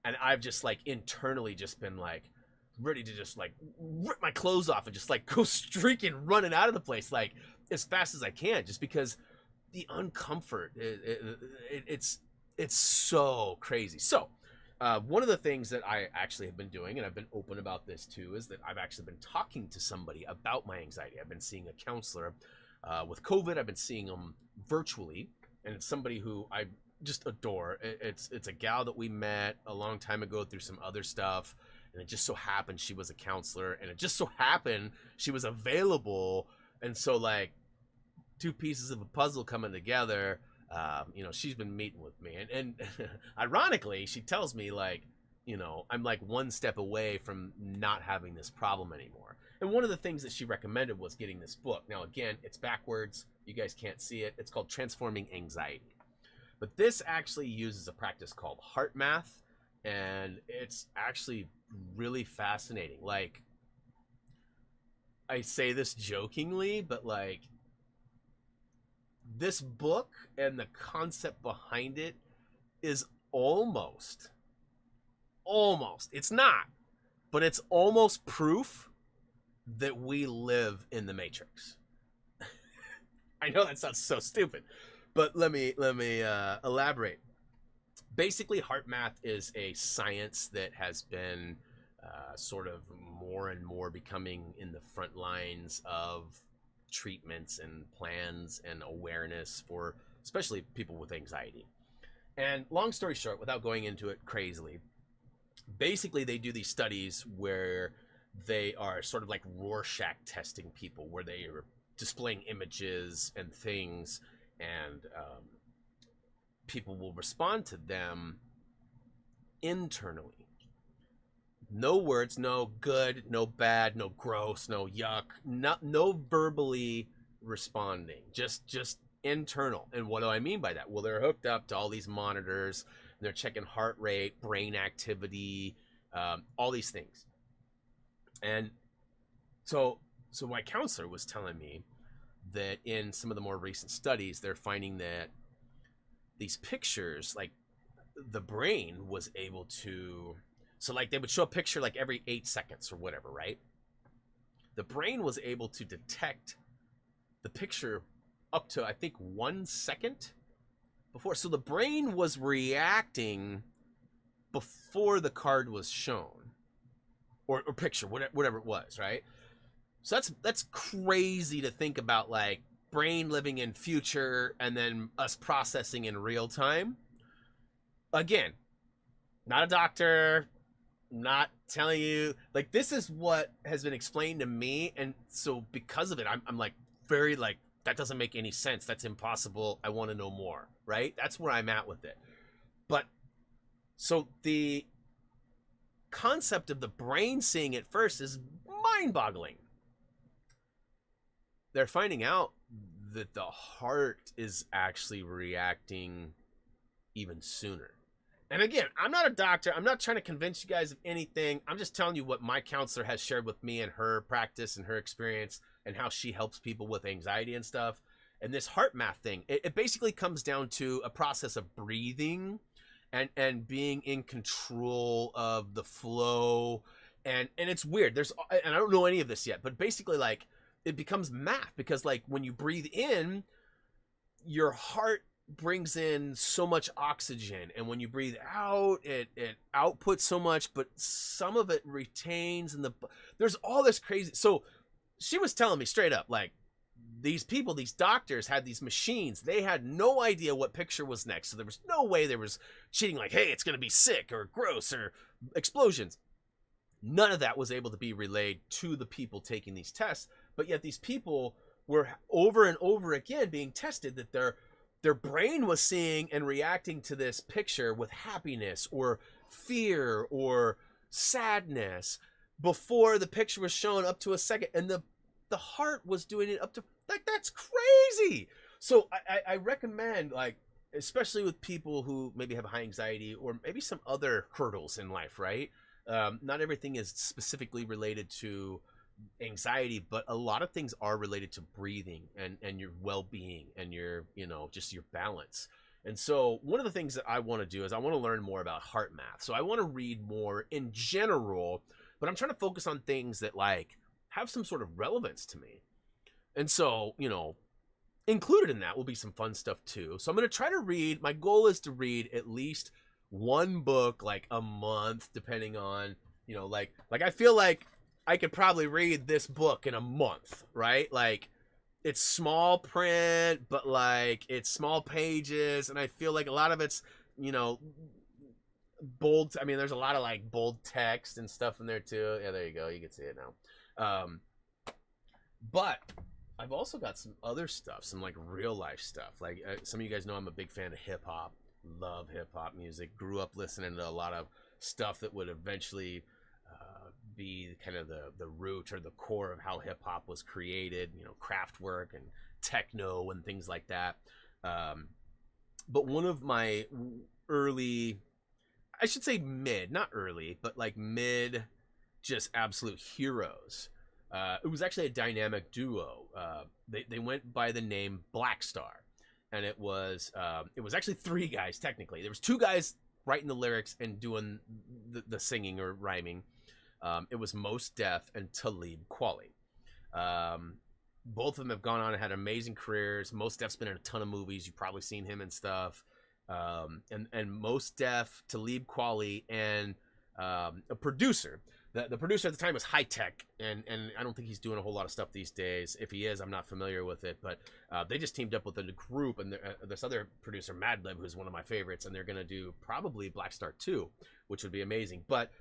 And I've just like internally just been like ready to just like rip my clothes off and just like go streaking, running out of the place like as fast as I can, just because the uncomfort, it's so crazy. So one of the things that I actually have been doing, and I've been open about this too, is that I've actually been talking to somebody about my anxiety. I've been seeing a counselor. With COVID, I've been seeing them virtually, and it's somebody who I just adore. It's a gal that we met a long time ago through some other stuff, and it just so happened she was a counselor, and it just so happened she was available, and so like two pieces of a puzzle coming together. She's been meeting with me, and ironically, she tells me like, I'm like one step away from not having this problem anymore. And one of the things that she recommended was getting this book. Now, again, it's backwards. You guys can't see it. It's called Transforming Anxiety. But this actually uses a practice called heart math, and it's actually really fascinating. Like, I say this jokingly, but like, this book and the concept behind it is almost, it's not, but it's almost proof that we live in the Matrix. I know that sounds so stupid, but let me elaborate. Basically, heart math is a science that has been sort of more and more becoming in the front lines of treatments and plans and awareness for especially people with anxiety. And long story short, without going into it crazily, basically they do these studies where they are sort of like Rorschach testing people, where they are displaying images and things, and people will respond to them internally. No words, no good, no bad, no gross, no yuck, no verbally responding, just internal. And what do I mean by that? Well, they're hooked up to all these monitors, and they're checking heart rate, brain activity, all these things. And so my counselor was telling me that in some of the more recent studies, they're finding that these pictures, like the brain was able to, so like they would show a picture like every 8 seconds or whatever, right? The brain was able to detect the picture up to, I think, 1 second before. So the brain was reacting before the card was shown, or picture, whatever it was, right? So that's crazy to think about, like brain living in future and then us processing in real time. Again, not a doctor, not telling you, like, this is what has been explained to me, and so because of it, I'm like very like, that doesn't make any sense, that's impossible, I want to know more, right? That's where I'm at with it. But so the concept of the brain seeing it first is mind-boggling. They're finding out that the heart is actually reacting even sooner. And again, I'm not a doctor. I'm not trying to convince you guys of anything. I'm just telling you what my counselor has shared with me and her practice and her experience and how she helps people with anxiety and stuff. And this heart math thing, it basically comes down to a process of breathing and being in control of the flow. And it's weird. And I don't know any of this yet, but basically, like, it becomes math, because like when you breathe in, your heart brings in so much oxygen, and when you breathe out, it outputs so much, but some of it retains, and there's all this crazy. So she was telling me straight up, like, these people, these doctors had these machines, they had no idea what picture was next, so there was no way there was cheating, like, hey, it's gonna be sick or gross or explosions. None of that was able to be relayed to the people taking these tests, but yet these people were over and over again being tested that their brain was seeing and reacting to this picture with happiness or fear or sadness before the picture was shown up to a second, and the heart was doing it up to, like, that's crazy. So I recommend, like, especially with people who maybe have high anxiety or maybe some other hurdles in life, right? Not everything is specifically related to anxiety, but a lot of things are related to breathing and your well-being and your, just your balance. And so one of the things that I want to do is I want to learn more about heart math. So I want to read more in general, but I'm trying to focus on things that, like, have some sort of relevance to me. And so, included in that will be some fun stuff too. So I'm going to try to read, my goal is to read at least one book, like, a month, depending on, like I feel like I could probably read this book in a month, right? Like, it's small print, but like it's small pages, and I feel like a lot of it's, bold. I mean, there's a lot of like bold text and stuff in there too. Yeah, there you go. You can see it now. But I've also got some other stuff, some like real life stuff. Like, some of you guys know I'm a big fan of hip hop. Love hip hop music. Grew up listening to a lot of stuff that would eventually be kind of the root or the core of how hip hop was created, Kraftwerk and techno and things like that. But one of my early, I should say mid, not early, but like mid, just absolute heroes. It was actually a dynamic duo. They went by the name Black Star, and it was actually 3 guys technically. There was 2 guys writing the lyrics and doing the singing or rhyming. It was Mos Def and Talib Kweli. Both of them have gone on and had amazing careers. Mos Def's been in a ton of movies. You've probably seen him and stuff. And Mos Def, Talib Kweli, and a producer. The producer at the time was High Tech, and I don't think he's doing a whole lot of stuff these days. If he is, I'm not familiar with it. But they just teamed up with a group, and this other producer, Madlib, who's one of my favorites, and they're going to do probably Black Star 2, which would be amazing. But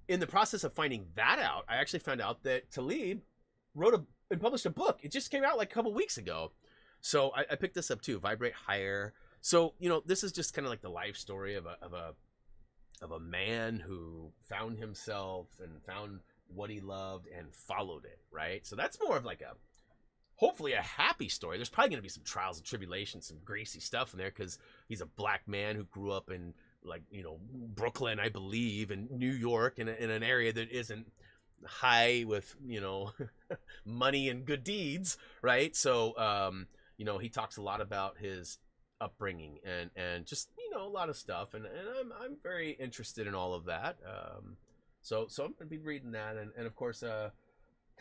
in the process of finding that out, I actually found out that Talib wrote and published a book. It just came out like a couple weeks ago. So I picked this up too, Vibrate Higher. So, you know, this is just kind of like the life story of a man who found himself and found what he loved and followed it, right? So that's more of like a, hopefully a happy story. There's probably going to be some trials and tribulations, some greasy stuff in there, because he's a black man who grew up in, like, you know, Brooklyn, I believe, and New York, in an area that isn't high with, you know, money and good deeds, right? So you know, he talks a lot about his upbringing and just, you know, a lot of stuff, and I'm very interested in all of that. So I'm gonna be reading that, and of course got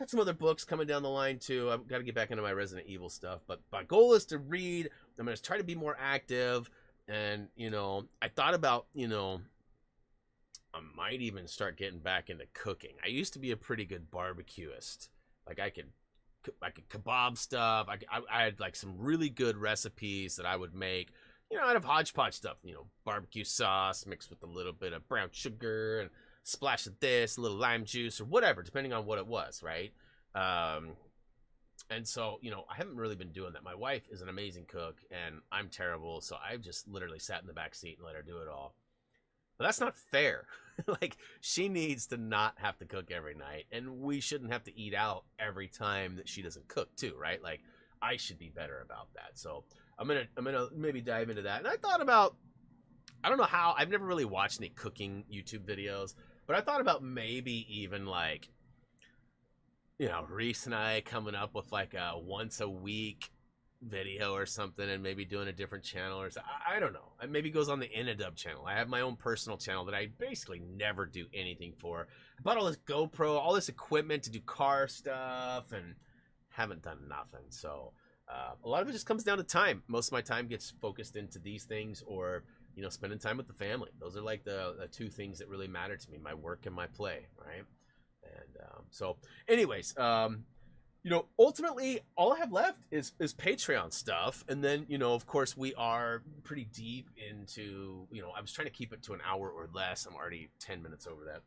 some other books coming down the line too. I've got to get back into my Resident Evil stuff, but my goal is to read. I'm gonna try to be more active, and, you know, I thought about, you know, I might even start getting back into cooking. I used to be a pretty good barbecuist. Like I could kebab stuff. I had like some really good recipes that I would make. You know, I'd have hodgepodge stuff. You know, barbecue sauce mixed with a little bit of brown sugar and a splash of this, a little lime juice or whatever, depending on what it was, right? And so, you know, I haven't really been doing that. My wife is an amazing cook, and I'm terrible, so I've just literally sat in the back seat and let her do it all. But that's not fair. Like, she needs to not have to cook every night, and we shouldn't have to eat out every time that she doesn't cook too, right? Like, I should be better about that. So I'm gonna maybe dive into that. And I thought about, I don't know how, I've never really watched any cooking YouTube videos, but I thought about maybe even like, you know, Reese and I coming up with like a once a week video or something, and maybe doing a different channel, or I don't know. It maybe goes on the Inadub channel. I have my own personal channel that I basically never do anything for. I bought all this GoPro, all this equipment to do car stuff, and haven't done nothing. So a lot of it just comes down to time. Most of my time gets focused into these things, or, you know, spending time with the family. Those are like the two things that really matter to me: my work and my play, right? And so anyways, you know, ultimately, all I have left is Patreon stuff. And then, you know, of course, we are pretty deep into, you know, I was trying to keep it to an hour or less. I'm already 10 minutes over that.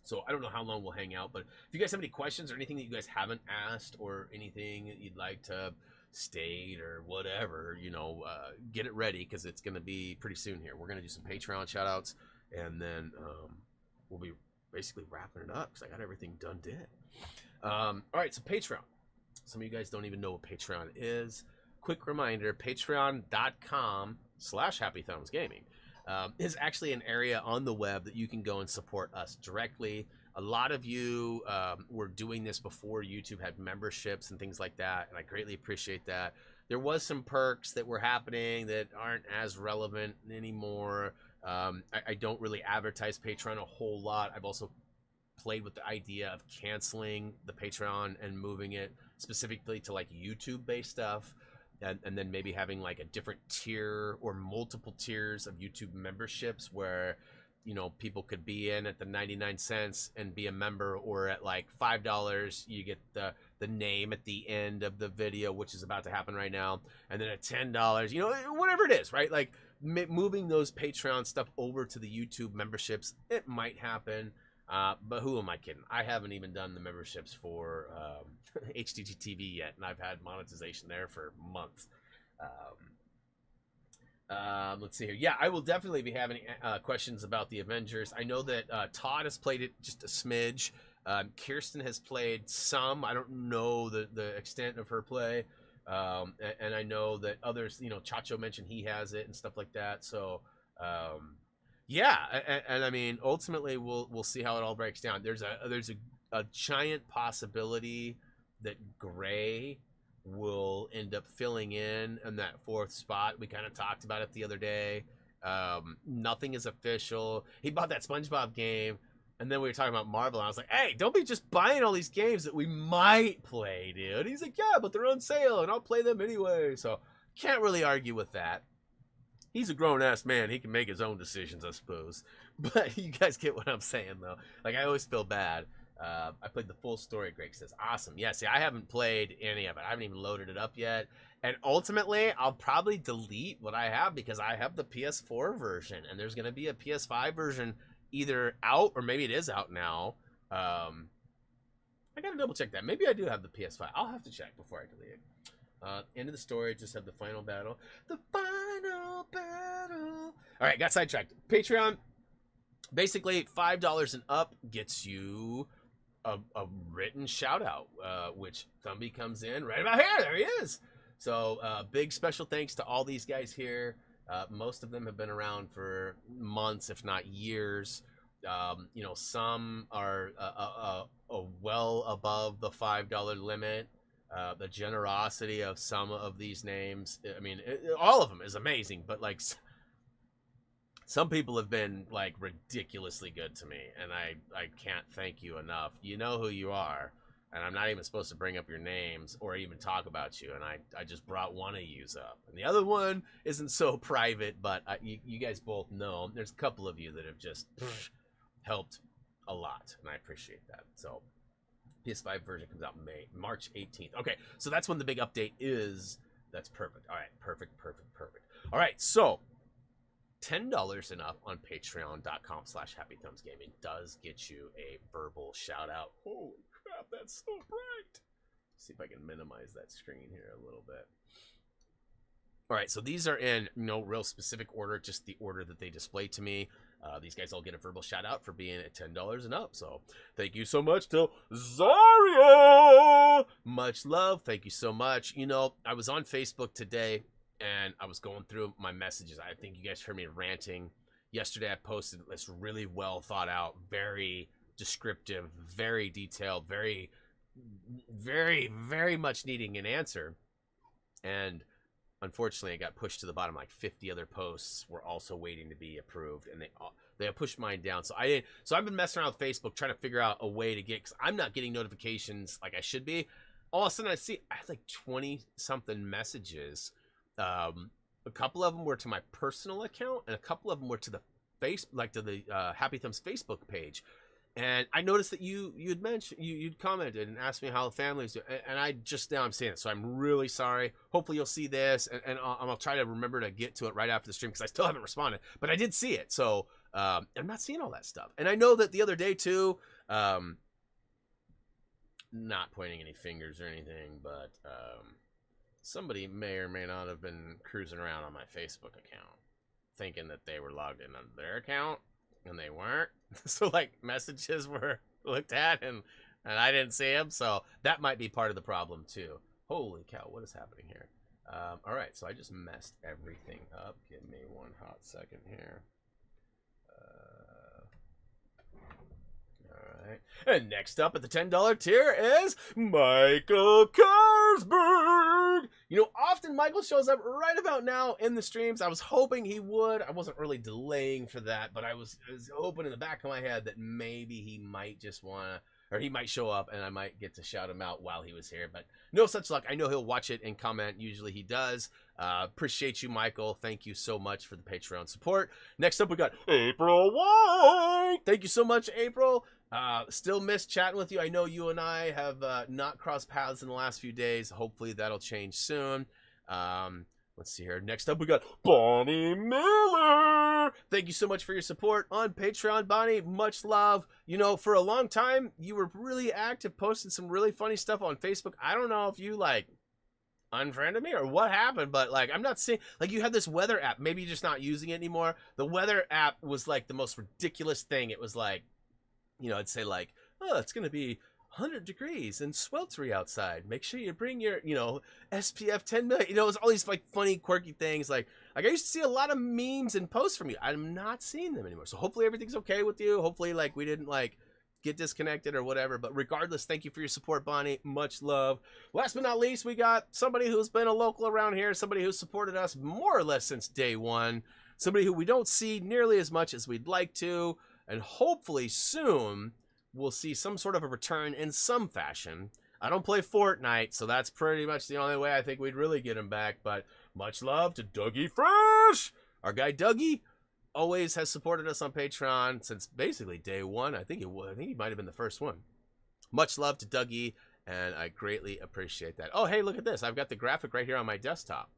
So I don't know how long we'll hang out. But if you guys have any questions or anything that you guys haven't asked, or anything that you'd like to state or whatever, you know, get it ready, because it's going to be pretty soon here. We're going to do some Patreon shout outs, and then we'll be basically wrapping it up, because I got everything done did. All right, so Patreon. Some of you guys don't even know what Patreon is. Quick reminder, patreon.com/HappyThumbsGaming is actually an area on the web that you can go and support us directly. A lot of you were doing this before YouTube had memberships and things like that, and I greatly appreciate that. There was some perks that were happening that aren't as relevant anymore. I don't really advertise Patreon a whole lot. I've also played with the idea of canceling the Patreon and moving it specifically to like YouTube based stuff, and then maybe having like a different tier or multiple tiers of YouTube memberships, where, you know, people could be in at the 99 cents and be a member, or at like $5 you get the name at the end of the video, which is about to happen right now, and then at $10, you know, whatever it is, right? Like moving those Patreon stuff over to the YouTube memberships, it might happen. But who am I kidding? I haven't even done the memberships for HTG TV yet, and I've had monetization there for months. Let's see here. Yeah, I will definitely be having questions about the Avengers. I know that Todd has played it just a smidge. Kirsten has played some. I don't know the extent of her play. And I know that others, you know, Chacho mentioned he has it and stuff like that. So, yeah, and I mean, ultimately, we'll see how it all breaks down. There's a giant possibility that Gray will end up filling in that fourth spot. We kind of talked about it the other day. Nothing is official. He bought that SpongeBob game, and then we were talking about Marvel, and I was like, hey, don't be just buying all these games that we might play, dude. He's like, yeah, but they're on sale, and I'll play them anyway. So can't really argue with that. He's a grown-ass man. He can make his own decisions, I suppose. But you guys get what I'm saying, though. Like, I always feel bad. I played the full story, Greg says. Awesome. Yeah, see, I haven't played any of it. I haven't even loaded it up yet. And ultimately, I'll probably delete what I have, because I have the PS4 version. And there's going to be a PS5 version either out, or maybe it is out now. I got gotta double check that. Maybe I do have the PS5. I'll have to check before I delete it. End of the story. Just have the final battle. The final battle. All right, got sidetracked. Patreon. Basically, $5 and up gets you a written shout out, which Thumby comes in right about here. There he is. So big special thanks to all these guys here. Most of them have been around for months, if not years. You know, some are well above the $5 limit. The generosity of some of these names, I mean, all of them is amazing, but like some people have been like ridiculously good to me, and I can't thank you enough. You know who you are, and I'm not even supposed to bring up your names or even talk about you, and I just brought one of yous up, and the other one isn't so private, but you guys both know. There's a couple of you that have just helped a lot, and I appreciate that. So PS5 version comes out March 18th. Okay, so that's when the big update is. That's perfect. All right, perfect. All right, so $10 and up on patreon.com/HappyThumbsGaming does get you a verbal shout out. Holy crap, that's so bright. See if I can minimize that screen here a little bit. All right, so these are in no real specific order, just the order that they display to me. These guys all get a verbal shout out for being at $10 and up. So thank you so much to Zaria. Much love. Thank you so much. You know, I was on Facebook today and I was going through my messages. I think you guys heard me ranting. Yesterday I posted this really well thought out, very descriptive, very detailed, very much needing an answer. And unfortunately, it got pushed to the bottom. Like 50 other posts were also waiting to be approved, and they pushed mine down. So I've been messing around with Facebook trying to figure out a way to get, because I'm not getting notifications like I should be. All of a sudden, I had like 20 something messages. A couple of them were to my personal account, and a couple of them were to the Happy Thumbs Facebook page. And I noticed that you'd mentioned, you'd commented and asked me how the family was doing, and I just now I'm seeing it, so I'm really sorry. Hopefully you'll see this, and I'll try to remember to get to it right after the stream, because I still haven't responded, but I did see it. So I'm not seeing all that stuff, and I know that the other day too, not pointing any fingers or anything, but somebody may or may not have been cruising around on my Facebook account, thinking that they were logged in on their account. And they weren't. So like messages were looked at and I didn't see them. So that might be part of the problem too. Holy cow, what is happening here? All right, so I just messed everything up. Give me one hot second here. All right. And next up at the $10 tier is Michael Karsberg. You know, often Michael shows up right about now in the streams. I was hoping he would. I wasn't really delaying for that, but I was hoping in the back of my head that maybe he might just want to, or he might show up and I might get to shout him out while he was here, but no such luck. I know he'll watch it and comment. Usually he does. Appreciate you, Michael. Thank you so much for the Patreon support. Next up, we got April White. Thank you so much, April. Still miss chatting with you. I know you and I have not crossed paths in the last few days. Hopefully that'll change soon. Let's see here. Next up, we got Bonnie Miller. Thank you so much for your support on Patreon, Bonnie. Much love. You know, for a long time, you were really active, posting some really funny stuff on Facebook. I don't know if you, like, unfriended me or what happened, but, like, I'm not seeing... Like, you had this weather app. Maybe you're just not using it anymore. The weather app was, like, the most ridiculous thing. It was, like, you know, I'd say, like, oh, it's going to be 100 degrees and sweltery outside. Make sure you bring your, you know, SPF 10 million. You know, it's all these like funny, quirky things. Like I used to see a lot of memes and posts from you. I'm not seeing them anymore. So hopefully everything's okay with you. Hopefully like we didn't like get disconnected or whatever. But regardless, thank you for your support, Bonnie. Much love. Last but not least, we got somebody who's been a local around here. Somebody who's supported us more or less since day one. Somebody who we don't see nearly as much as we'd like to. And hopefully soon we'll see some sort of a return in some fashion. I don't play Fortnite, so that's pretty much the only way I think we'd really get him back. But much love to Dougie Fresh. Our guy Dougie always has supported us on Patreon since basically day one. I think he might have been the first one. Much love to Dougie, and I greatly appreciate that. Oh, hey, look at this. I've got the graphic right here on my desktop.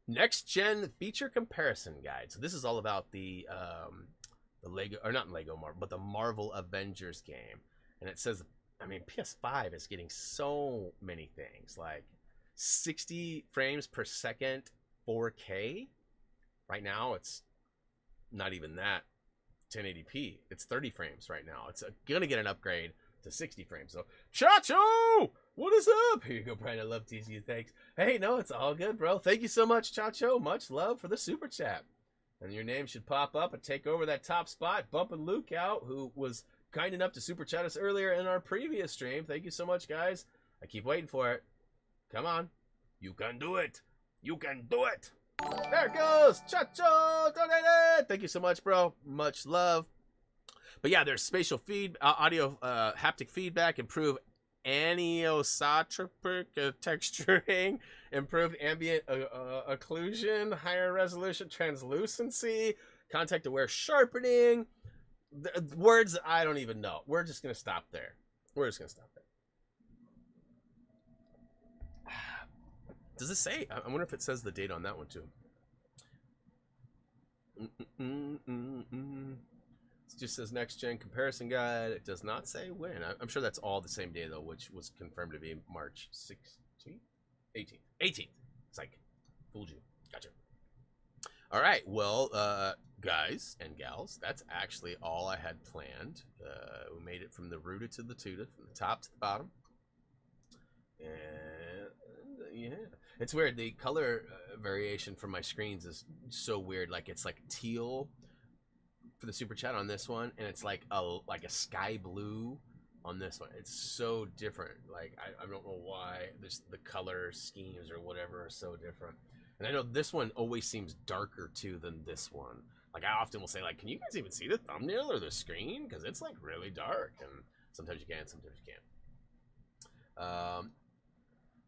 Next Gen Feature Comparison Guide. So this is all about the Lego, or not Lego Marvel, but the Marvel Avengers game. And it says I mean, PS5 is getting so many things, like 60 frames per second 4K. Right now, it's not even that 1080p. It's 30 frames right now. It's gonna get an upgrade to 60 frames. So, Chacho, what is up? Here you go, Brian. I love teasing you. Thanks. Hey, no, it's all good, bro. Thank you so much, Chacho. Much love for the super chat. And your name should pop up and take over that top spot. Bumping Luke out, who was kind enough to super chat us earlier in our previous stream. Thank you so much, guys. I keep waiting for it. Come on. You can do it. You can do it. There it goes. Chacho donated. Thank you so much, bro. Much love. But yeah, there's spatial audio, haptic feedback, improve anisotropic texturing, improved ambient occlusion, higher resolution, translucency, contact-aware sharpening. Words I don't even know. We're just gonna stop there. Does it say? I wonder if it says the date on that one too. It just says next gen comparison guide. It does not say when. I'm sure that's all the same day though, which was confirmed to be March 16th, 18th. It's like fooled you. Gotcha. All right. Well, guys and gals, that's actually all I had planned. We made it from the rooted to the tooted, from the top to the bottom. And yeah, it's weird. The color variation from my screens is so weird. Like it's like teal for the super chat on this one, and it's like a sky blue on this one. It's so different. Like I don't know why the color schemes or whatever are so different. And I know this one always seems darker too than this one. Like I often will say, like, can you guys even see the thumbnail or the screen? Because it's like really dark, and sometimes you can, sometimes you can't.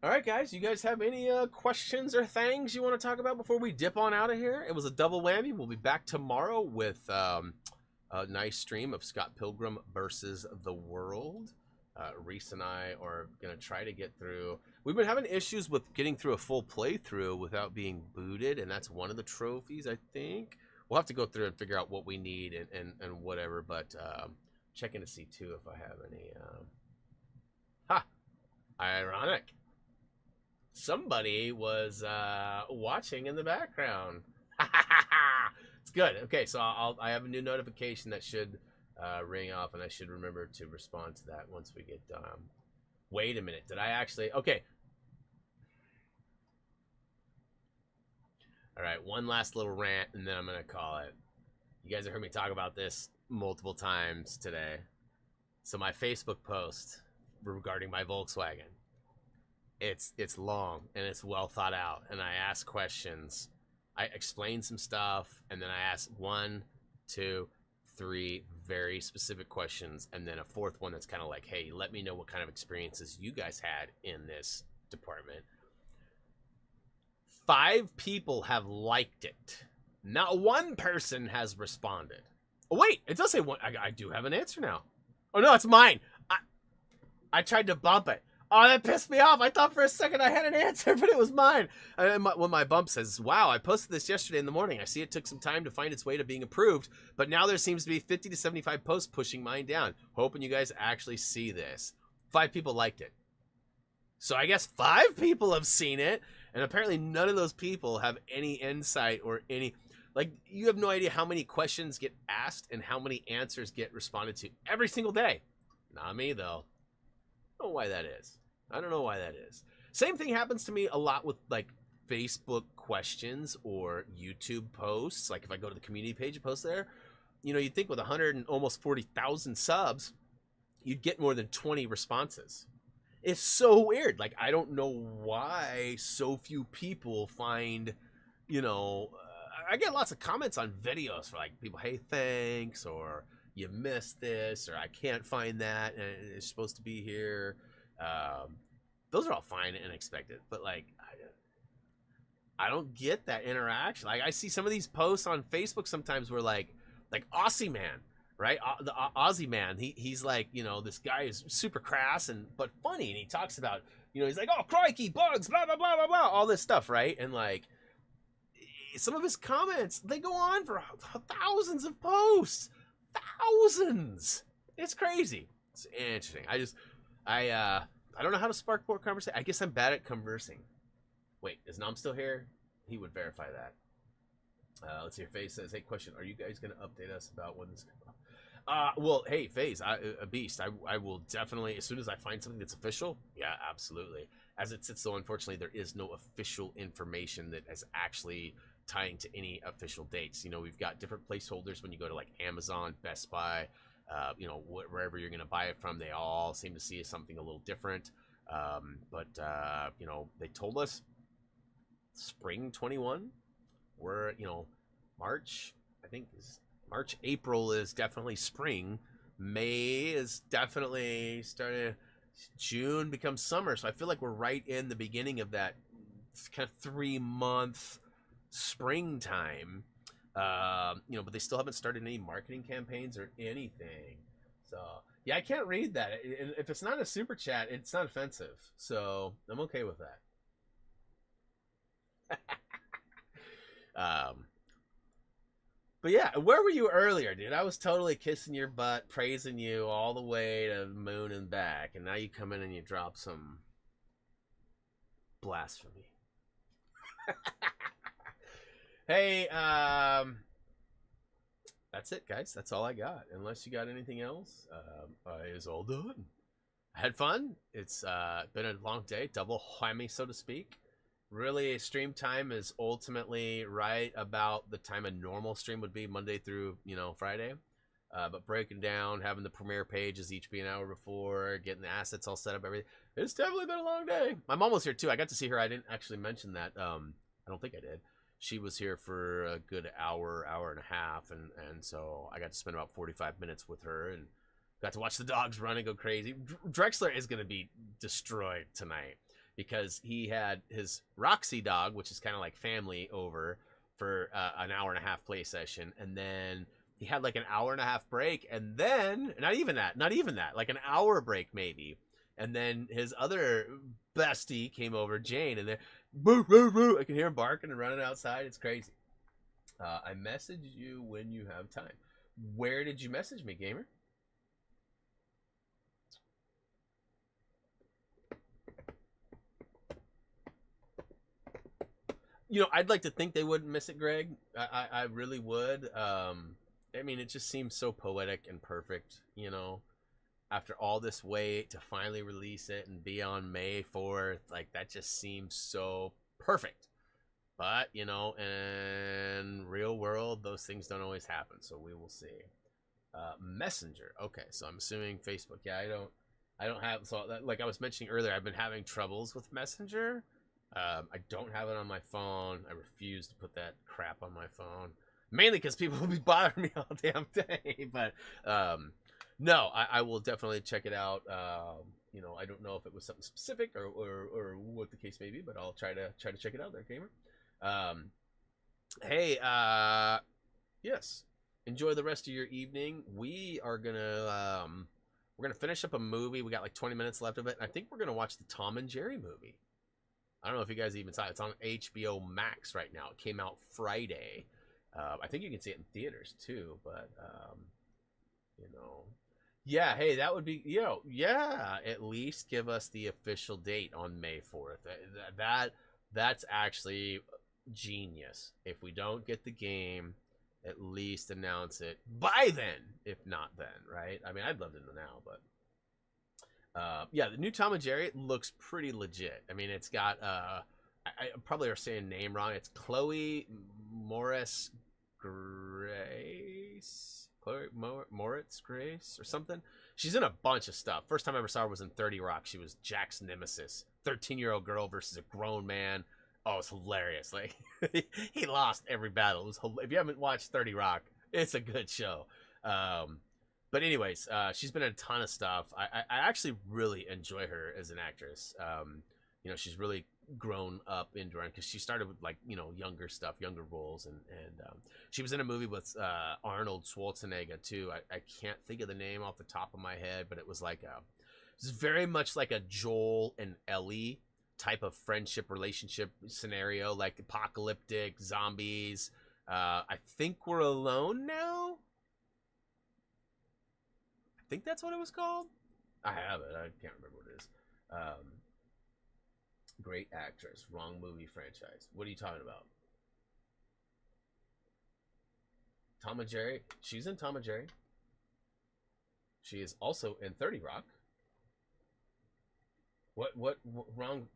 All right, guys, you guys have any questions or things you want to talk about before we dip on out of here? It was a double whammy. We'll be back tomorrow with a nice stream of Scott Pilgrim versus the World. Reese and I are going to try to get through. We've been having issues with getting through a full playthrough without being booted, and that's one of the trophies, I think. We'll have to go through and figure out what we need and whatever, but checking to see, too, if I have any... Ironic. Somebody was watching in the background. It's good. Okay, so I have a new notification that should ring off, and I should remember to respond to that once we get done. Wait a minute. Did I actually... Okay. All right, one last little rant, and then I'm going to call it. You guys have heard me talk about this multiple times today. So my Facebook post regarding my Volkswagen, it's long and it's well thought out, and I ask questions. I explain some stuff, and then I ask 1, 2, 3 very specific questions, and then a fourth one that's kind of like, hey, let me know what kind of experiences you guys had in this department. 5 people have liked it. Not one person has responded. Oh, wait, it does say one. I do have an answer now. Oh, no, it's mine. I tried to bump it. Oh, that pissed me off. I thought for a second I had an answer, but it was mine. And when my bump says, wow, I posted this yesterday in the morning. I see it took some time to find its way to being approved, but now there seems to be 50 to 75 posts pushing mine down. Hoping you guys actually see this. 5 people liked it. So I guess 5 people have seen it, and apparently none of those people have any insight or any... Like, you have no idea how many questions get asked and how many answers get responded to every single day. Not me, though. I don't know why that is. I don't know why that is. Same thing happens to me a lot with, like, Facebook questions or YouTube posts. Like, if I go to the community page and post there, you know, you'd think with 100 and almost 40,000 subs, you'd get more than 20 responses. It's so weird. Like, I don't know why so few people find, you know... I get lots of comments on videos for, like, people, hey, thanks, or you missed this, or I can't find that, and it's supposed to be here. Those are all fine and expected, but, like, I don't get that interaction. Like, I see some of these posts on Facebook sometimes where, like Aussie Man, right? The Aussie Man, he's like, you know, this guy is super crass but funny, and he talks about, you know, he's like, oh, crikey, bugs, blah, blah, blah, blah, blah, all this stuff, right? And, like, some of his comments, they go on for thousands of posts. Thousands. It's crazy. It's interesting. I don't know how to spark more conversation. I guess I'm bad at conversing. Wait, is Nom still here? He would verify that. Let's see. Faze says, "Hey, question: are you guys gonna update us about when this?" Well, hey, Faze, a beast. I will definitely, as soon as I find something that's official. Yeah, absolutely. As it sits, though, unfortunately, there is no official information that is actually tying to any official dates. You know, we've got different placeholders when you go to like Amazon, Best Buy, you know, wherever you're going to buy it from. They all seem to see something a little different. But you know, they told us spring 21. We're, you know, March, I think is March, April is definitely spring. May is definitely starting. June becomes summer. So I feel like we're right in the beginning of that kind of 3-month springtime. You know, but they still haven't started any marketing campaigns or anything. So yeah, I can't read that. If it's not a super chat, it's not offensive. So I'm okay with that. But yeah, where were you earlier, dude? I was totally kissing your butt, praising you all the way to the moon and back, and now you come in and you drop some blasphemy. Hey, that's it, guys. That's all I got. Unless you got anything else, is all done. I had fun. It's been a long day, double whammy, so to speak. Really, stream time is ultimately right about the time a normal stream would be, Monday through, you know, Friday. But breaking down, having the premiere pages each be an hour before, getting the assets all set up, everything. It's definitely been a long day. My mom was here too. I got to see her. I didn't actually mention that. I don't think I did. She was here for a good hour and a half, and so I got to spend about 45 minutes with her and got to watch the dogs run and go crazy. Drexler is going to be destroyed tonight, because he had his Roxy dog, which is kind of like family, over for an hour and a half play session. And then he had like an hour and a half break. And then, not even that, like an hour break maybe. And then his other bestie came over, Jane, and then, boo, boo, boo. I can hear him barking and running outside. It's crazy. I message you when you have time. Where did you message me, gamer? You know, I'd like to think they wouldn't miss it, Greg. I really would. I mean, it just seems so poetic and perfect, you know, after all this wait to finally release it and be on May 4th. Like, that just seems so perfect. But, you know, in real world, those things don't always happen. So we will see. Messenger. Okay, so I'm assuming Facebook. Yeah, I don't have, so that, like I was mentioning earlier, I've been having troubles with Messenger. I don't have it on my phone. I refuse to put that crap on my phone, mainly because people will be bothering me all damn day. But no, I will definitely check it out. You know, I don't know if it was something specific or what the case may be, but I'll try to check it out there, gamer. Hey, yes, enjoy the rest of your evening. We are gonna we're gonna finish up a movie. We got like 20 minutes left of it, and I think we're gonna watch the Tom and Jerry movie. I don't know if you guys even saw it. It's on HBO Max right now. It came out Friday. I think you can see it in theaters too, but you know, yeah. Hey, that would be, you know, yeah. At least give us the official date on May 4th. That's actually genius. If we don't get the game, at least announce it by then. If not then, right? I mean, I'd love to know now, but. Yeah, the new Tom and Jerry looks pretty legit. I mean, it's got I probably are saying name wrong. It's Chloe Morris Grace, Moritz Grace or something. She's in a bunch of stuff. First time I ever saw her was in 30 Rock. She was Jack's nemesis. 13-year-old girl versus a grown man. Oh, it's hilarious. Like he lost every battle. It was if you haven't watched 30 Rock, it's a good show. But anyways, she's been in a ton of stuff. I actually really enjoy her as an actress. You know, she's really grown up into her, because she started with, like, you know, younger stuff, younger roles, and she was in a movie with Arnold Schwarzenegger too. I can't think of the name off the top of my head, but it was like it's very much like a Joel and Ellie type of friendship relationship scenario, like apocalyptic zombies. I think we're alone now. I think that's what it was called. I have it. I can't remember what it is. Great actress. Wrong movie franchise. What are you talking about? Tom and Jerry. She's in Tom and Jerry. She is also in 30 Rock. What wrong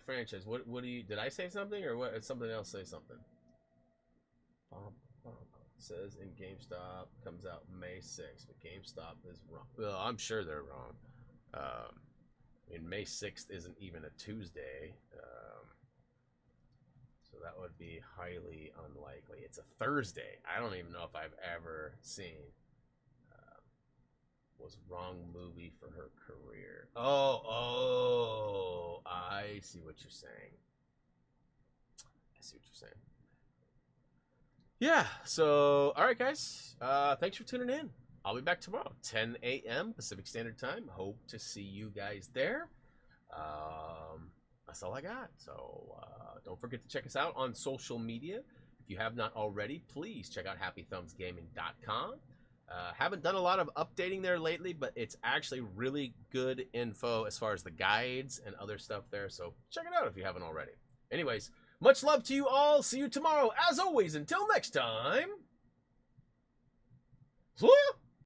franchise? What do you, did I say something or what? Did something else say something? Says in GameStop comes out May 6th, but GameStop is wrong. Well, I'm sure they're wrong. May 6th isn't even a Tuesday, so that would be highly unlikely. It's a Thursday. I don't even know if I've ever seen was wrong movie for her career. Oh, I see what you're saying. Yeah, so, all right, guys. Thanks for tuning in. I'll be back tomorrow, 10 a.m. Pacific Standard Time. Hope to see you guys there. That's all I got. So don't forget to check us out on social media. If you have not already, please check out happythumbsgaming.com. Haven't done a lot of updating there lately, but it's actually really good info as far as the guides and other stuff there. So check it out if you haven't already. Anyways, much love to you all. See you tomorrow. As always, until next time. See ya.